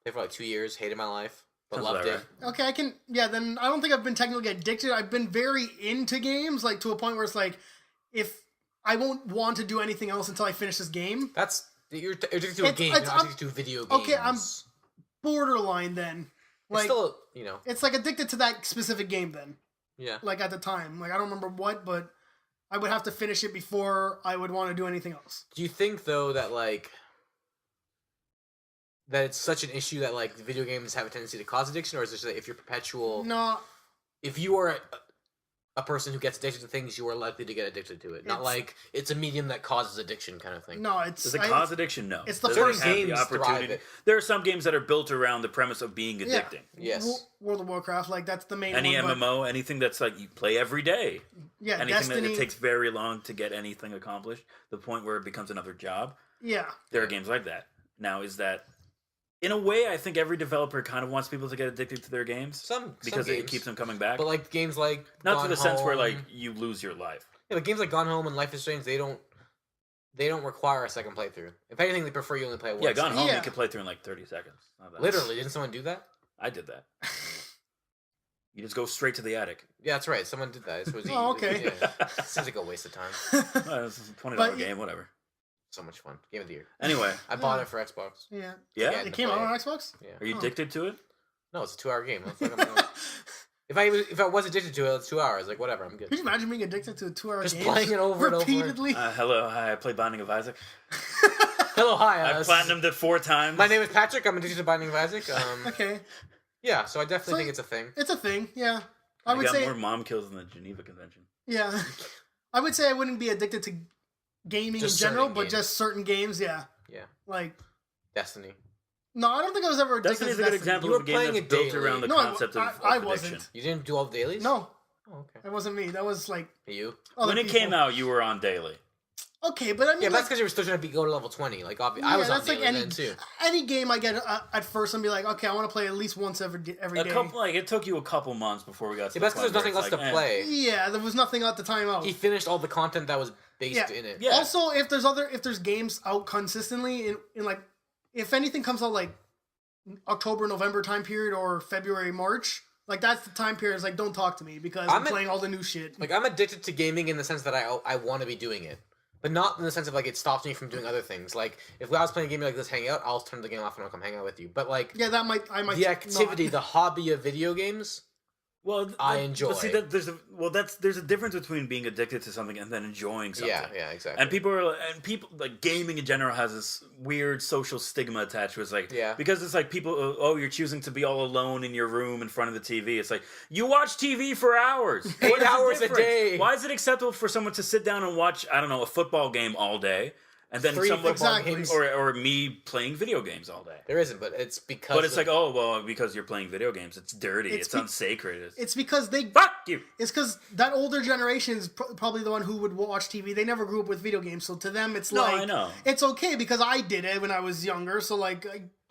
Played for like 2 years. Hated my life, but loved it. Right. Okay, then I don't think I've been technically addicted. I've been very into games, like to a point where it's like, if I won't want to do anything else until I finish this game. You're addicted to a game. You're not addicted to video games. Okay, I'm borderline then. Like, it's still, it's like addicted to that specific game then. Yeah. Like at the time. Like I don't remember what, but I would have to finish it before I would want to do anything else. Do you think though that that it's such an issue that like video games have a tendency to cause addiction, or is it just that if you're perpetual? No. If you are a person who gets addicted to things, you are likely to get addicted to it. Not like it's a medium that causes addiction kind of thing. No, does it cause addiction? No. It's the first games thrive it. There are some games that are built around the premise of being addicting. Yeah. Yes. World of Warcraft, like that's the main Any one. MMO, anything that's like you play every day. Yeah, anything Destiny. that it takes very long to get anything accomplished, the point where it becomes another job. Yeah. There are games like that. Now, is that in a way? I think every developer kind of wants people to get addicted to their games because it games. keeps them coming back. But like games like Not Gone to the sense where Home- like you lose your life. yeah, but games like Gone Home and Life is Strange, they don't require a second playthrough. If anything, they prefer you only play once. Yeah, Gone Home Yeah. you could play through in like 30 seconds. Not that Literally, didn't someone do that? I did that. You just go straight to the attic. Yeah, that's right. Someone did that. It was Oh, okay. Yeah. Seems like a waste of time. It's a $20 But- game, whatever. So much fun. Game of the year. Anyway, I bought it for Xbox. Yeah. yeah. Yeah. It came out on Xbox? Yeah. Are you Oh. addicted to it? No, it's a 2-hour game. It's like if I was addicted to it, it's 2 hours. Like whatever, I'm good. Could you imagine being addicted to a 2-hour Just game? playing it over and over. repeatedly? Hello, hi. I played Binding of Isaac. Hello, hi. I platinumed it 4 times. My name is Patrick. I'm addicted to Binding of Isaac. Okay. Yeah, so I definitely So- think it's a thing. It's a thing, yeah. I I would got say, more mom kills than the Geneva Convention. yeah. I would say I wouldn't be addicted to gaming Just in general, certain but games. just certain games, yeah. Yeah, Like, Destiny. no, I don't think I was ever addicted Destiny's to a good Destiny. example You of a were game playing that's it built daily. around the No, concept of I addiction. wasn't. You didn't do all the dailies? No, Oh, okay. that wasn't me. That was like You? other When it people. came out, you were on daily. Okay, but I mean, Yeah, like, that's because you were still trying to go to level 20. Like, I yeah, was on that's like daily then too. any game I get at first, I'm be like, okay, I want to play at least once every day. It took you a couple months before we got to Yeah, the that's because point there's where nothing else it's to like, play. Yeah, there was nothing at the time out. He finished all the content that was based Yeah. in it. Yeah. Also, if there's games out consistently in like, if anything comes out like October, November time period or February, March, like that's the time period. It's like, don't talk to me because I'm I'm in- playing all the new shit. Like, I'm addicted to gaming in the sense that I want to be doing it. But not in the sense of, like, it stops me from doing other things. Like, if I was playing a game like this, hang out, I'll turn the game off and I'll come hang out with you. But, like, Yeah, I might. the activity, not. the hobby of video games, Well, I enjoy. But see, there's a difference between being addicted to something and then enjoying something. yeah, exactly. And people like gaming in general has this weird social stigma attached to it. It's like, Yeah. because it's like people, oh, you're choosing to be all alone in your room in front of the TV. It's like, you watch TV for hours. What is the hours a difference? day. Why is it acceptable for someone to sit down and watch, I don't know, a football game all day? And then 3 someone, football Exactly. games. or me playing video games all day. There isn't, but it's because. But it's like, oh, well, because you're playing video games. It's dirty. It's It's unsacred. It's because they. Fuck you. It's because that older generation is probably the one who would watch TV. They never grew up with video games, so to them it's No, like I know. it's okay because I did it when I was younger. So like,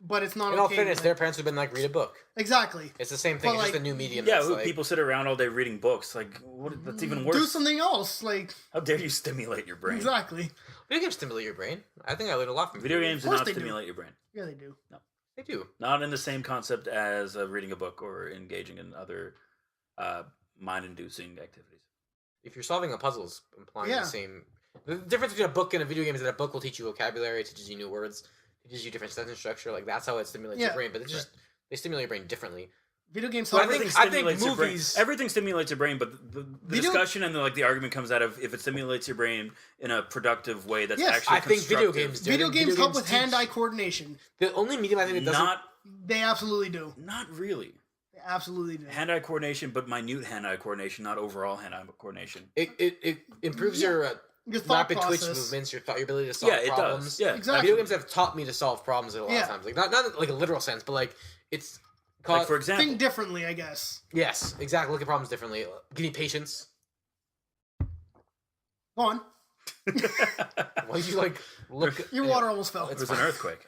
but it's not in all okay. fairness, like- their parents would have been like, read a book. exactly. It's the same thing. But, It's just like- a new medium. Yeah, that's who like, people sit around all day reading books. Like, what, that's even worse. Do something else. Like How dare you stimulate your brain? exactly. Video games stimulate your brain. I think I learned a lot from Video games do course not they do. stimulate your brain. Yeah, they do. They do. Not in the same concept as reading a book or engaging in other mind-inducing activities. If you're solving a puzzle, it's implying Yeah. the same. The difference between a book and a video game is that a book will teach you vocabulary, it teaches you new words, teaches you different sentence structure. Like that's how it stimulates Yeah. your brain. But it's just they stimulate your brain differently. Video games. Well, I help think- with- Stimulates your brain. movies- Everything stimulates your brain, but the Video- discussion and the argument comes out of if it stimulates your brain in a productive way that's Yes. actually I think video constructive. games do. video games help with teach- hand-eye coordination. The only medium I think that doesn't. Not, They absolutely do. not really. They absolutely do. Hand-eye coordination, but minute hand-eye coordination, not overall hand-eye coordination. It improves Yeah. your thought rapid twitch process. movements, your ability to solve Yeah, it problems. does. Yeah, Exactly. Video games have taught me to solve problems a lot Yeah. of times. Like not like a literal sense, but like it's. Like for example, Think differently, I guess. Yes, exactly. Look at problems differently. Give me patience. Go on. Why did you like look? Your water almost fell. it was an earthquake.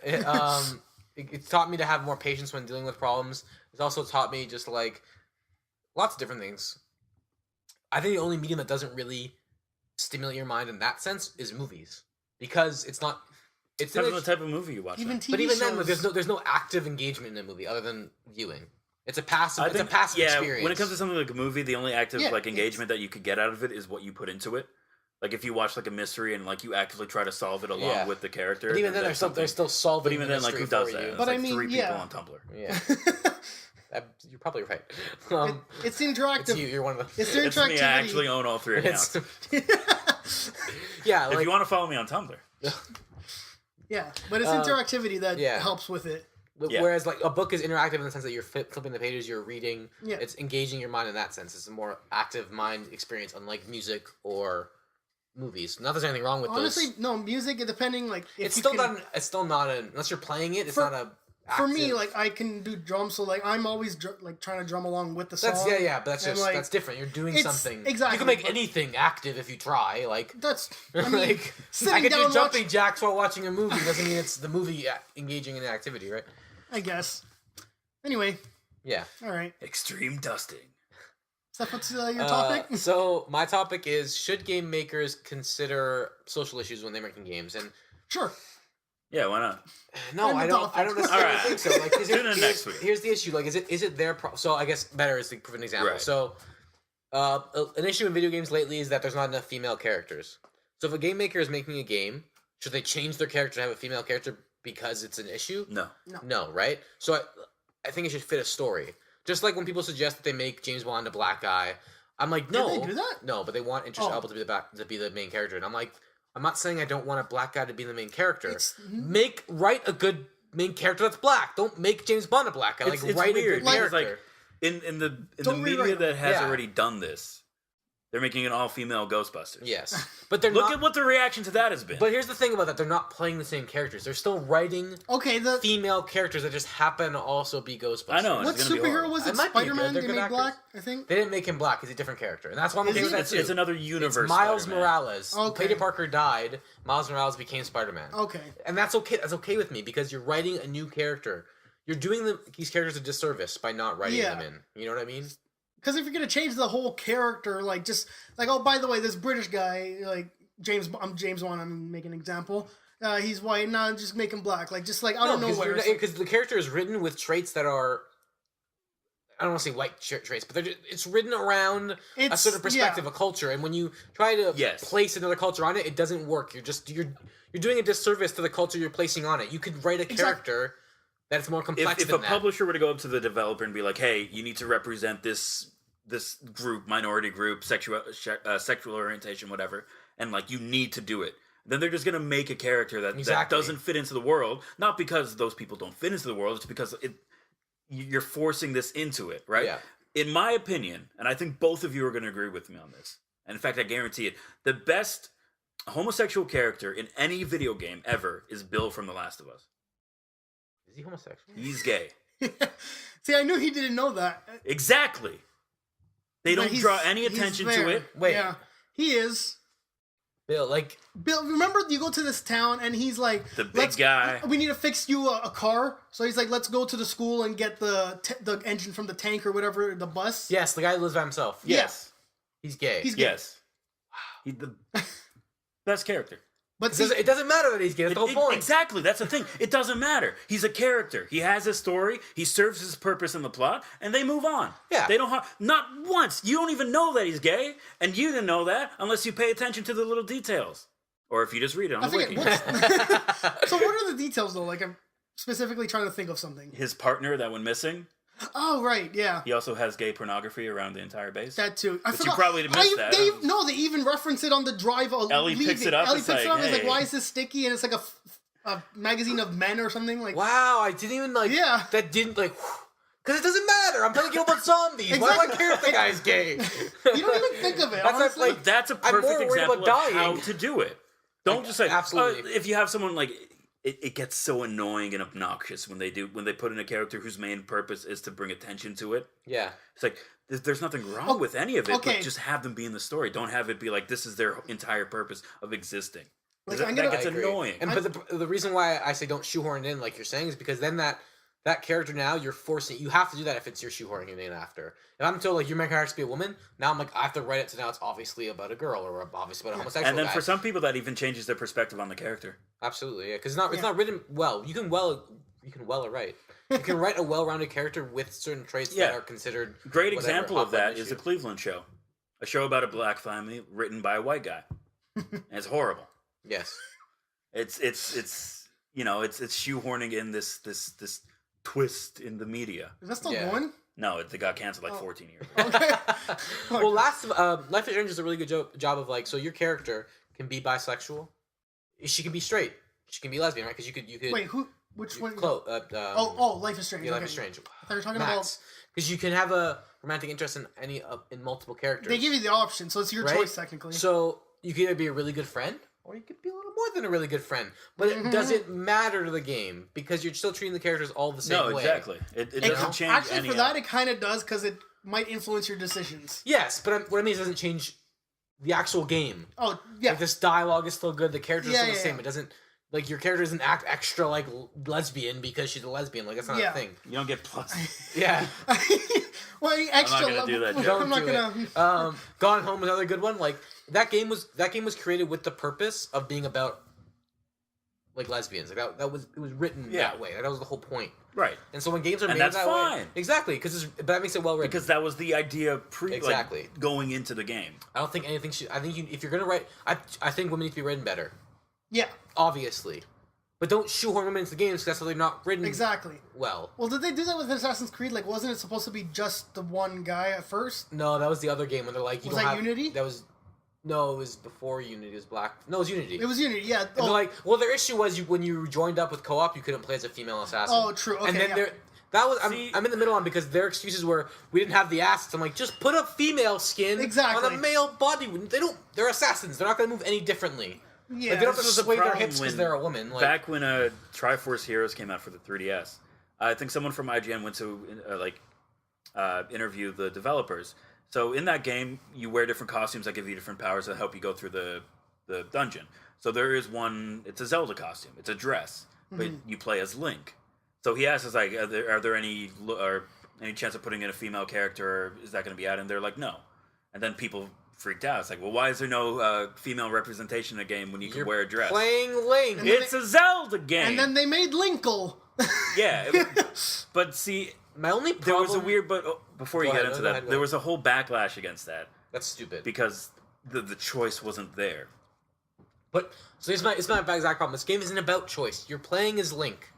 It's taught me to have more patience when dealing with problems. It's also taught me just like lots of different things. I think the only medium that doesn't really stimulate your mind in that sense is movies because it's not. It's Depends on the type of movie you watch. Even though. TV but even shows. then, like, there's no active engagement in a movie other than viewing. It's a passive. I It's a think, passive yeah, experience. when it comes to something like a movie, the only active Yeah, like it's- engagement that you could get out of it is what you put into it. Like if you watch like a mystery and like you actively try to solve it along Yeah. with the character. but even then, that's they're still solving. But even the then, like who mystery does for that? you. It's But like I mean, 3 people yeah. on Tumblr. Yeah, you're probably right. It's interactive. It's you. You're one of the. It's their It's me. I interactivity. actually own all 3 accounts. Yeah, If like you want to follow me on Tumblr, Yeah, but it's interactivity that yeah. helps with it. Yeah. whereas like a book is interactive in the sense that you're flipping the pages, you're reading. Yeah. It's engaging your mind in that sense. It's a more active mind experience, unlike music or movies. Not that there's anything wrong with Honestly, those. no music. Depending, like if It's you still can, not. It's still not unless you're playing it. It's For- not a For me, active. like I can do drums, so like I'm always like trying to drum along with the song. That's but that's and, just like, that's different. You're doing it's- something. exactly, You can make but- anything active if you try. Like That's I mean, like sitting I can down do jumping watch- jacks while watching a movie. Doesn't mean it's the movie engaging in an activity, right? I guess. Anyway, Yeah. all right. Extreme dusting. Steph, what's your topic? So my topic is: should game makers consider social issues when they're making games? And Sure. Yeah, why not? no, End I the don't. topic. I don't necessarily Alright. think so. Like, Tune in next week. Here's the issue. Like, is it their so I guess better is the perfect example. Right. So, an issue in video games lately is that there's not enough female characters. So if a game maker is making a game, should they change their character to have a female character because it's an issue? No. No, right? So I think it should fit a story. Just like when people suggest that they make James Bond a black guy, I'm like, no, they do that? no, but they want Idris Oh. Elba to be the main character, and I'm like, I'm not saying I don't want a black guy to be the main character. Write a good main character that's black. Don't make James Bond a black guy. It's Write weird a good because, character. in the Don't media rewrite that has Yeah. already done this, they're making an all-female Ghostbusters. Yes, but they're Look not. at what the reaction to that has been. But here's the thing about that: they're not playing the same characters. They're still writing Okay, the female characters that just happen to also be Ghostbusters. I know. what It's gonna be superhero horrible. was It it? might be good. Spider-Man. They're They good made actors. black, I think. They didn't make him black. He's a different character, and that's why I'm okay Is with he? that it's, too. it's another universe. It's Miles Spider-Man. Morales. Okay. Peter Parker died. Miles Morales became Spider-Man. Okay. And that's okay. That's okay with me because you're writing a new character. You're doing these characters a disservice by not writing Yeah. them in. You know what I mean? Because if you're gonna change the whole character, like just like, oh, by the way, this British guy, like I'm James Bond. I'm making an example. He's white. Nah, just make him black. Like just like out of nowhere. Because the character is written with traits that are. I don't want to say white traits, but it's written around a It's- certain perspective, yeah. a culture, and when you try to Yes. place another culture on it, it doesn't work. You're doing a disservice to the culture you're placing on it. You could write a character that's more complex If than a that. publisher were to go up to the developer and be like, "Hey, you need to represent this group, minority group, sexual orientation, whatever," and like you need to do it, then they're just gonna make a character that Exactly. doesn't fit into the world, not because those people don't fit into the world, it's because you're forcing this into it, right? Yeah. In my opinion, and I think both of you are going to agree with me on this, and in fact, I guarantee it, the best homosexual character in any video game ever is Bill from The Last of Us. Is he homosexual? He's gay. See, I knew he didn't know that. Exactly. They But don't he's- draw any he's attention there. to it. Wait. Yeah, he is. Bill, like Bill, remember you go to this town and he's like, The big "Let's- guy." We need to fix you a car." So he's like, "Let's go to the school and get the engine from the tank or whatever, the bus." yes, the guy who lives by himself. Yes. He's gay. He's gay. Yes. He's the best character. But see, It doesn't matter that he's gay. That's the whole point. Exactly. That's the thing. It doesn't matter. He's a character. He has a story. He serves his purpose in the plot, and they move on. Yeah. They don't not once. You don't even know that he's gay, and you didn't know that unless you pay attention to the little details, or if you just read it on I the think wiki. so what are the details though? Like I'm specifically trying to think of something. His partner that went missing. Oh right, yeah. He also has gay pornography around the entire base. That too. I But you forgot. probably missed that. They even reference it on the drive. Ellie picks it up, Ellie it's picks it like, up. It's like, hey. why is this sticky? And it's like a magazine of men or something. Like, Wow, I didn't even like. Yeah. That didn't like. Because it doesn't matter. I'm playing a game about zombies. Why do I Exactly. care if the guy's gay? you don't even think of it. That's honestly. like- That's a I'm more perfect worried example about of how dying. to do it. Don't just say absolutely. If you have someone like it gets so annoying and obnoxious when they put in a character whose main purpose is to bring attention to it. Yeah. It's like there's nothing wrong with any of it, okay. but just have them be in the story. Don't have it be like this is their entire purpose of existing. Like, That, I'm that gonna- gets I agree. annoying. And but the reason why I say don't shoehorn it in like you're saying is because then that character now you have to do that if it's your shoehorning it in after. If I'm told like your main character has to be a woman, now I'm like I have to write it to now it's obviously about a girl or obviously about a homosexual And then guy. for some people that even changes their perspective on the character. Absolutely, yeah, because it's not written well. You can well write. You can write a well-rounded character with certain traits that are considered. Great whatever, example hot of that button is the issue. Cleveland Show, a show about a black family written by a white guy. And it's horrible. Yes. It's shoehorning in this twist in the media. Is that still Yeah. going? No, it got canceled like 14 years ago. Okay. Well, Life is Strange does a really good job of like so your character can be bisexual, she can be straight, she can be lesbian, right? Because you could Wait, who? Which one? Life is Strange. Yeah, Life okay. is Strange. I thought you were talking Max, because you can have a romantic interest in in multiple characters. They give you the option, so it's your right? choice technically. So you can either be a really good friend or you could be a little more than a really good friend. But it doesn't matter to the game because you're still treating the characters all the same way. No, exactly. It doesn't change Actually, any for of that, it kind of does because it might influence your decisions. Yes, but what I mean is it doesn't change the actual game. Oh, yeah. Like, this dialogue is still good. The characters are still the same. Yeah. It doesn't... Like, your character doesn't act extra, like, lesbian because she's a lesbian. Like, that's not a thing. You don't get plus. Yeah. Well, extra I'm not gonna do that joke. Don't I'm not do gonna. it. Gone Home was another good one. Like, that game was created with the purpose of being about, like, lesbians. Like, it was written that way. Like, that was the whole point. Right. And so when games are And made that's that way... fine. Exactly, but that makes it well written. Because that was the idea Exactly. like, going into the game. I don't think anything should... I think if you're going to write... I think women need to be written better. Yeah. Obviously. But don't shoehorn women into the games because that's how they're not written Exactly. well. Well, did they do that with Assassin's Creed? Like, wasn't it supposed to be just the one guy at first? No, that was the other game when they're like... Was that Unity? That was... No, it was before Unity. It was Black... No, it was Unity. It was Unity, yeah. And they're like, well, their issue was when you joined up with co-op, you couldn't play as a female assassin. Oh, true. Okay, and then yeah. that was See- I'm in the middle on because their excuses were we didn't have the assets. I'm like, just put a female skin Exactly. on a male body. They're assassins. They're not going to move any differently. Yeah. Like, they don't have This to was the sway their problem hips because when- they're a woman. Like, Back when Triforce Heroes came out for the 3DS, I think someone from IGN went to interview the developers. So in that game, you wear different costumes that give you different powers that help you go through the dungeon. So there is one, it's a Zelda costume. It's a dress, but you play as Link. So he asks us, like, are there any chance of putting in a female character, or is that going to be added? And they're like, no. And then people freaked out. It's like, well, why is there no female representation in a game when you can you're wear a dress? playing Link. And then It's a Zelda game. And then they made Linkle. Yeah, but see, My only there problem... was a weird. But before you Go get ahead, into go that, ahead, go there ahead. was a whole backlash against that That's stupid. because the choice wasn't there. But so it's my exact problem. This game isn't about choice. You're playing as Link.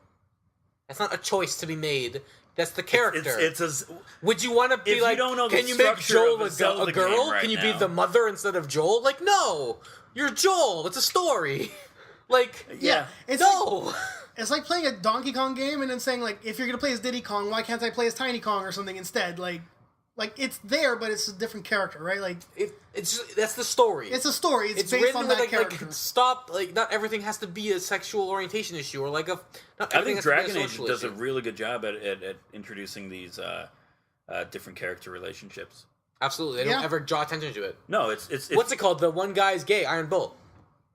That's not a choice to be made. That's the character. It's as Would you want to be If you like, don't know the can you make structure Joel of a a Zelda girl? game right Can you be now. the mother instead of Joel? Like, no. You're Joel. It's a story. Like, yeah. It's no. Like, it's like playing a Donkey Kong game and then saying, like, if you're going to play as Diddy Kong, why can't I play as Tiny Kong or something instead? Like it's there, but it's a different character, right? Like, That's the story. it's a story. It's based written on with that character. stop. Like, not everything has to be a sexual orientation issue or like a. Not I everything think has to be Dragon a Age social does a issue. really good job at introducing these different character relationships. Absolutely, they don't Yeah. ever draw attention to it. No, it's What's it called? The one guy's gay, Iron Bull.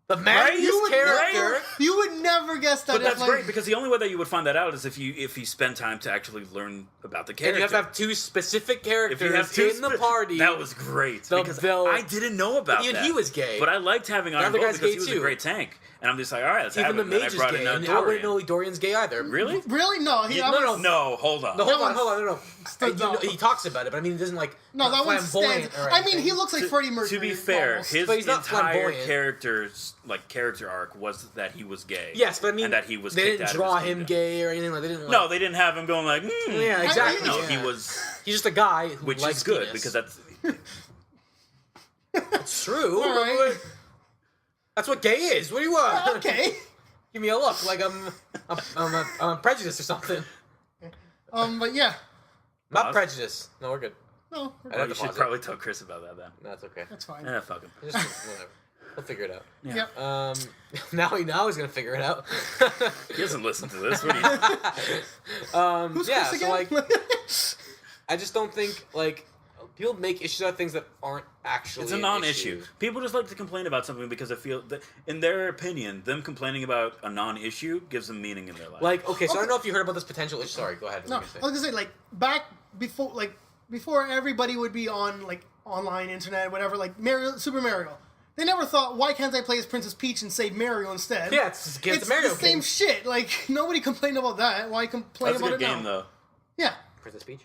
The Right? manliest You would character. You would never guess that. But that's if, like, great because the only way that you would find that out is if you spend time to actually learn about the And character. you have to have two specific if characters you have two in the party. that was great They'll- because they'll- I didn't know about Even that. he was gay. but I liked having Iron other Bull guy's because gay he was too. a great tank, and I'm just like, all right, let's Even have the him. And I mage is brought gay, in and I wouldn't Dorian. know Dorian's gay either. Really? really? No. No, hold on. No, hold on, no. Still don't. He talks about it, but I mean, he doesn't like. No, not that one flamboyant stands. or I mean, anything. he looks like Freddie Mercury. To be fair, almost. his But he's not entire flamboyant. character arc was that he was gay. Yes, but I mean, and that he was they kicked didn't out of draw his him kingdom. gay or anything like. They didn't. Like, No, they didn't have him going like, Yeah, exactly. No, yeah. he was, He's just a guy who which likes is good penis. because that's It's true. All right. That's what gay is. What do you want? Okay. Give me a look like I'm prejudiced or something. But yeah. Not Pause. prejudice. No, we're good. No, we're I good. have you to should pause it. probably tell Chris about that then. That's okay. That's fine. Yeah, fuck him. Just whatever. We'll figure it out. Yeah. Yep. Now he's gonna figure it out. He doesn't listen to this. What do you? Who's yeah. Chris So again? like, I just don't think like people make issues out of things that aren't actually. It's a an non-issue. issue. People just like to complain about something because they feel that, in their opinion, them complaining about a non-issue gives them meaning in their life. Like, okay, so I Okay. don't know if you heard about this potential issue. Sorry, go ahead. No, What were you I was gonna say like back before everybody would be on like online internet, whatever. Like Super Mario, they never thought, why can't I play as Princess Peach and save Mario instead? Yeah, it's it's the Mario the same game. shit. Like nobody complained about that. Why complain That's a about good it game now? though. Yeah, Princess Peach.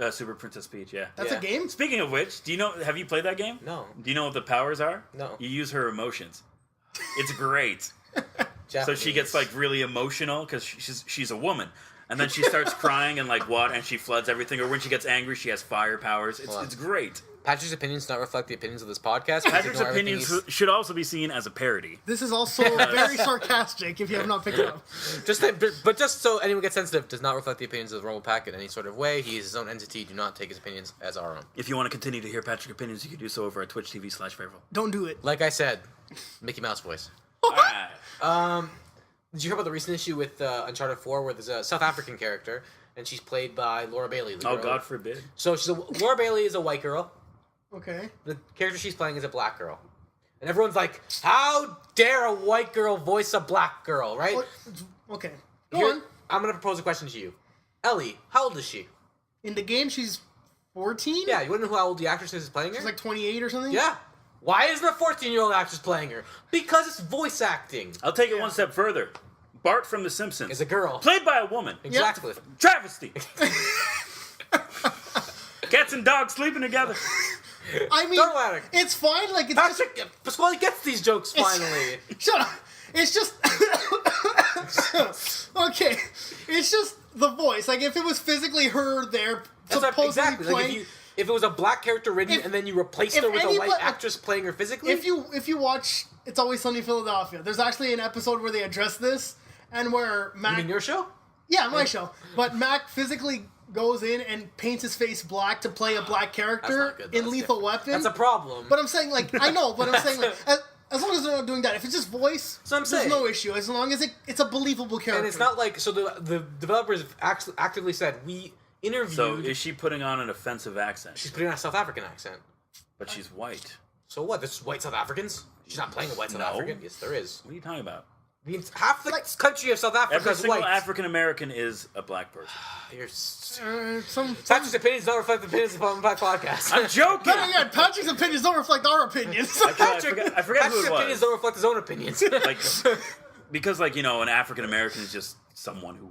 Super Princess Peach. Yeah. that's Yeah. a game. Speaking of which, do you know? Have you played that game? No. Do you know what the powers are? No. You use her emotions. It's great. So Japanese. she gets like really emotional because she's a woman, and then she starts crying and like what, and she floods everything. Or when she gets angry, she has fire powers. It's great. Patrick's opinions do not reflect the opinions of this podcast. Please Patrick's ignore everything opinions he's- should also be seen as a parody. This is also very sarcastic. If you have not picked it up, but just so anyone gets sensitive, does not reflect the opinions of the RumblePac in any sort of way. He is his own entity. Do not take his opinions as our own. If you want to continue to hear Patrick's opinions, you can do so over at Twitch TV/Favorable. don't do it. Like I said, Mickey Mouse voice. Alright. Did you hear about the recent issue with Uncharted 4 where there's a South African character and she's played by Laura Bailey? Oh, God forbid. So Laura Bailey is a white girl. Okay. The character she's playing is a black girl. And everyone's like, how dare a white girl voice a black girl, right? Okay. Go on. I'm going to propose a question to you. Ellie, how old is she? In the game, she's 14? Yeah, you want to know how old the actress is playing her? She's like 28 or something? Yeah. Why isn't a 14-year-old actress playing her? Because it's voice acting. I'll take it one step further. Bart from The Simpsons. It's a girl. Played by a woman. Exactly. Travesty. Cats and dogs sleeping together. I mean, Dramatic. it's fine. Like, it's Patrick, Pasquale gets these jokes finally. Shut up. It's just... okay. It's just the voice. Like, if it was physically her there, supposedly Exactly. playing... Like if it was a black character written and then you replaced her with a white actress playing her physically? If you watch It's Always Sunny in Philadelphia, there's actually an episode where they address this, and where Mac... You mean your show? Yeah, my show. But Mac physically goes in and paints his face black to play a black character in Lethal Weapon. That's a problem. But I'm saying, like, I know, but I'm saying, like, as long as they're not doing that, if it's just voice, there's no issue. As long as it's a believable character. And it's not like, so the developers actually actively said, we interviewed... So is she putting on an offensive accent? She's putting on a South African accent. But she's white. So what, there's white South Africans? She's not playing a white South African? Yes, there is. What are you talking about? Half the country of South Africa Every is single white. African American is a black person. Patrick's opinions don't reflect the opinions of the RumblePac podcast. I'm joking. But again, Patrick's opinions don't reflect our opinions. I forget who Patrick's it opinions was. don't reflect his own opinions. Like, because, like, you know, an African American is just someone who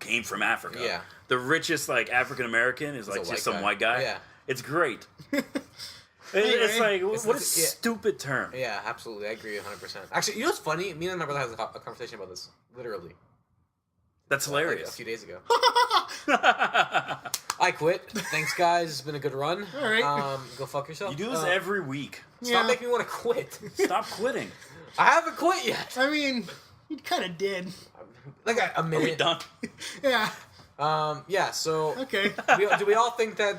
came from Africa. Yeah. The richest, like, African American is like just some white guy. Yeah. It's great. Anyway, it's like, what a yeah. stupid term. Yeah, absolutely. I agree 100%. Actually, you know what's funny? Me and my brother had a conversation about this. Literally. That's Like hilarious. a few days ago. I quit. Thanks, guys. It's been a good run. All right. Go fuck yourself. You do this every week. Stop making me want to quit. Stop quitting. I haven't quit yet. I mean, you kind of did. Like a Are we minute. done? Yeah. Yeah, so... Okay. do we all think that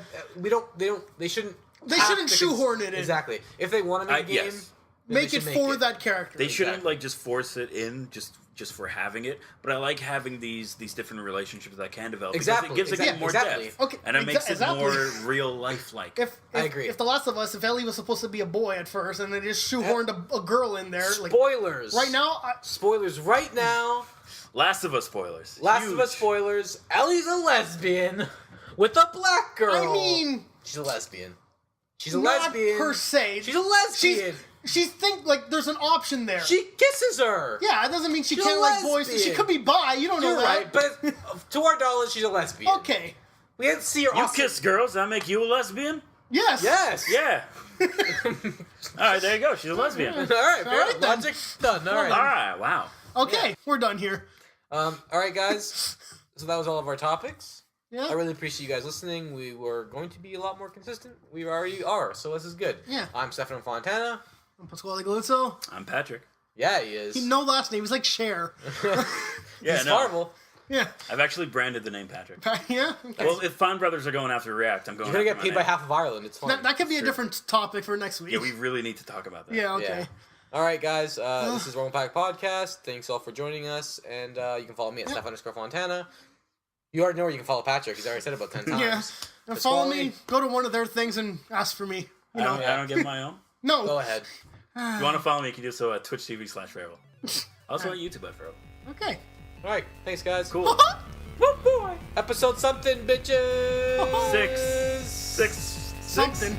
they shouldn't... They have shouldn't to shoehorn it in. Exactly. If they want to make a game... Yes. then Make they it should for that character. They shouldn't like just force it in just for having it. But I like having these different relationships that can develop. Exactly. Because it gives a game more depth. Okay, And it makes it exactly. more real life like. If I agree. If The Last of Us, if Ellie was supposed to be a boy at first, and they just shoehorned a girl in there, like Spoilers. right now, Spoilers right now. Last of Us spoilers. Last Huge. of Us spoilers. Ellie's a lesbian with a black girl. I mean, she's a lesbian. She's a not lesbian. per se. She's a lesbian. She's like there's an option there. She kisses her. Yeah, it doesn't mean she She's can't a like boys. She lesbian. could be bi. You don't know You're that. right, but to our knowledge, she's a lesbian. Okay. We didn't see her. You also- kiss girls, that make you a lesbian? Yes. Yes. Yeah. Alright, there you go. She's a lesbian. All right. Fair right, enough. then. Logic done. All right. Alright, wow. Okay, we're done here. All right, guys. So that was all of our topics. Yeah. I really appreciate you guys listening. We were going to be a lot more consistent. We already are, so this is good. Yeah. I'm Stefano Fontana. I'm Pasquale Galuzzo. I'm Patrick. Yeah, he is. No last name. He's like Cher. Yeah, He's no. Marvel. Yeah. I've actually branded the name Patrick. Yeah. Okay. Well, if Fine Brothers are going after React, I'm going You're gonna after get paid my by name. half of Ireland. It's fine. That could be a different topic for next week. Yeah, we really need to talk about that. Yeah. Okay. Yeah. All right, guys. This is RumblePac Podcast. Thanks all for joining us, and you can follow me at Steph_Fontana. You already know where you can follow Patrick. He's already said it about 10 times. Yeah. And follow me. Go to one of their things and ask for me. You know. I don't get my own. No. Go ahead. If you want to follow me, you can do so at Twitch.tv/Farrell. Also on YouTube at Farrell. Okay. All right. Thanks, guys. Cool. Woo boy. Episode something, bitches. Six. Something.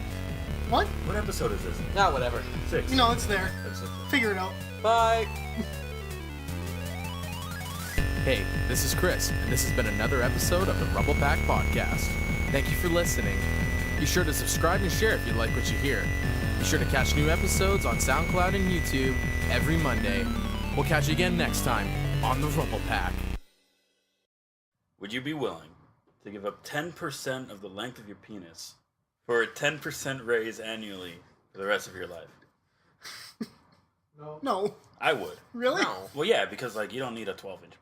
What? What episode is this? Nah, whatever. 6. You know, it's there. Episode 6. Figure it out. Bye. Hey, this is Chris, and this has been another episode of the RumblePac Podcast. Thank you for listening. Be sure to subscribe and share if you like what you hear. Be sure to catch new episodes on SoundCloud and YouTube every Monday. We'll catch you again next time on the RumblePac. Would you be willing to give up 10% of the length of your penis for a 10% raise annually for the rest of your life? No. I would. Really? No. Well, yeah, because like you don't need a 12-inch penis.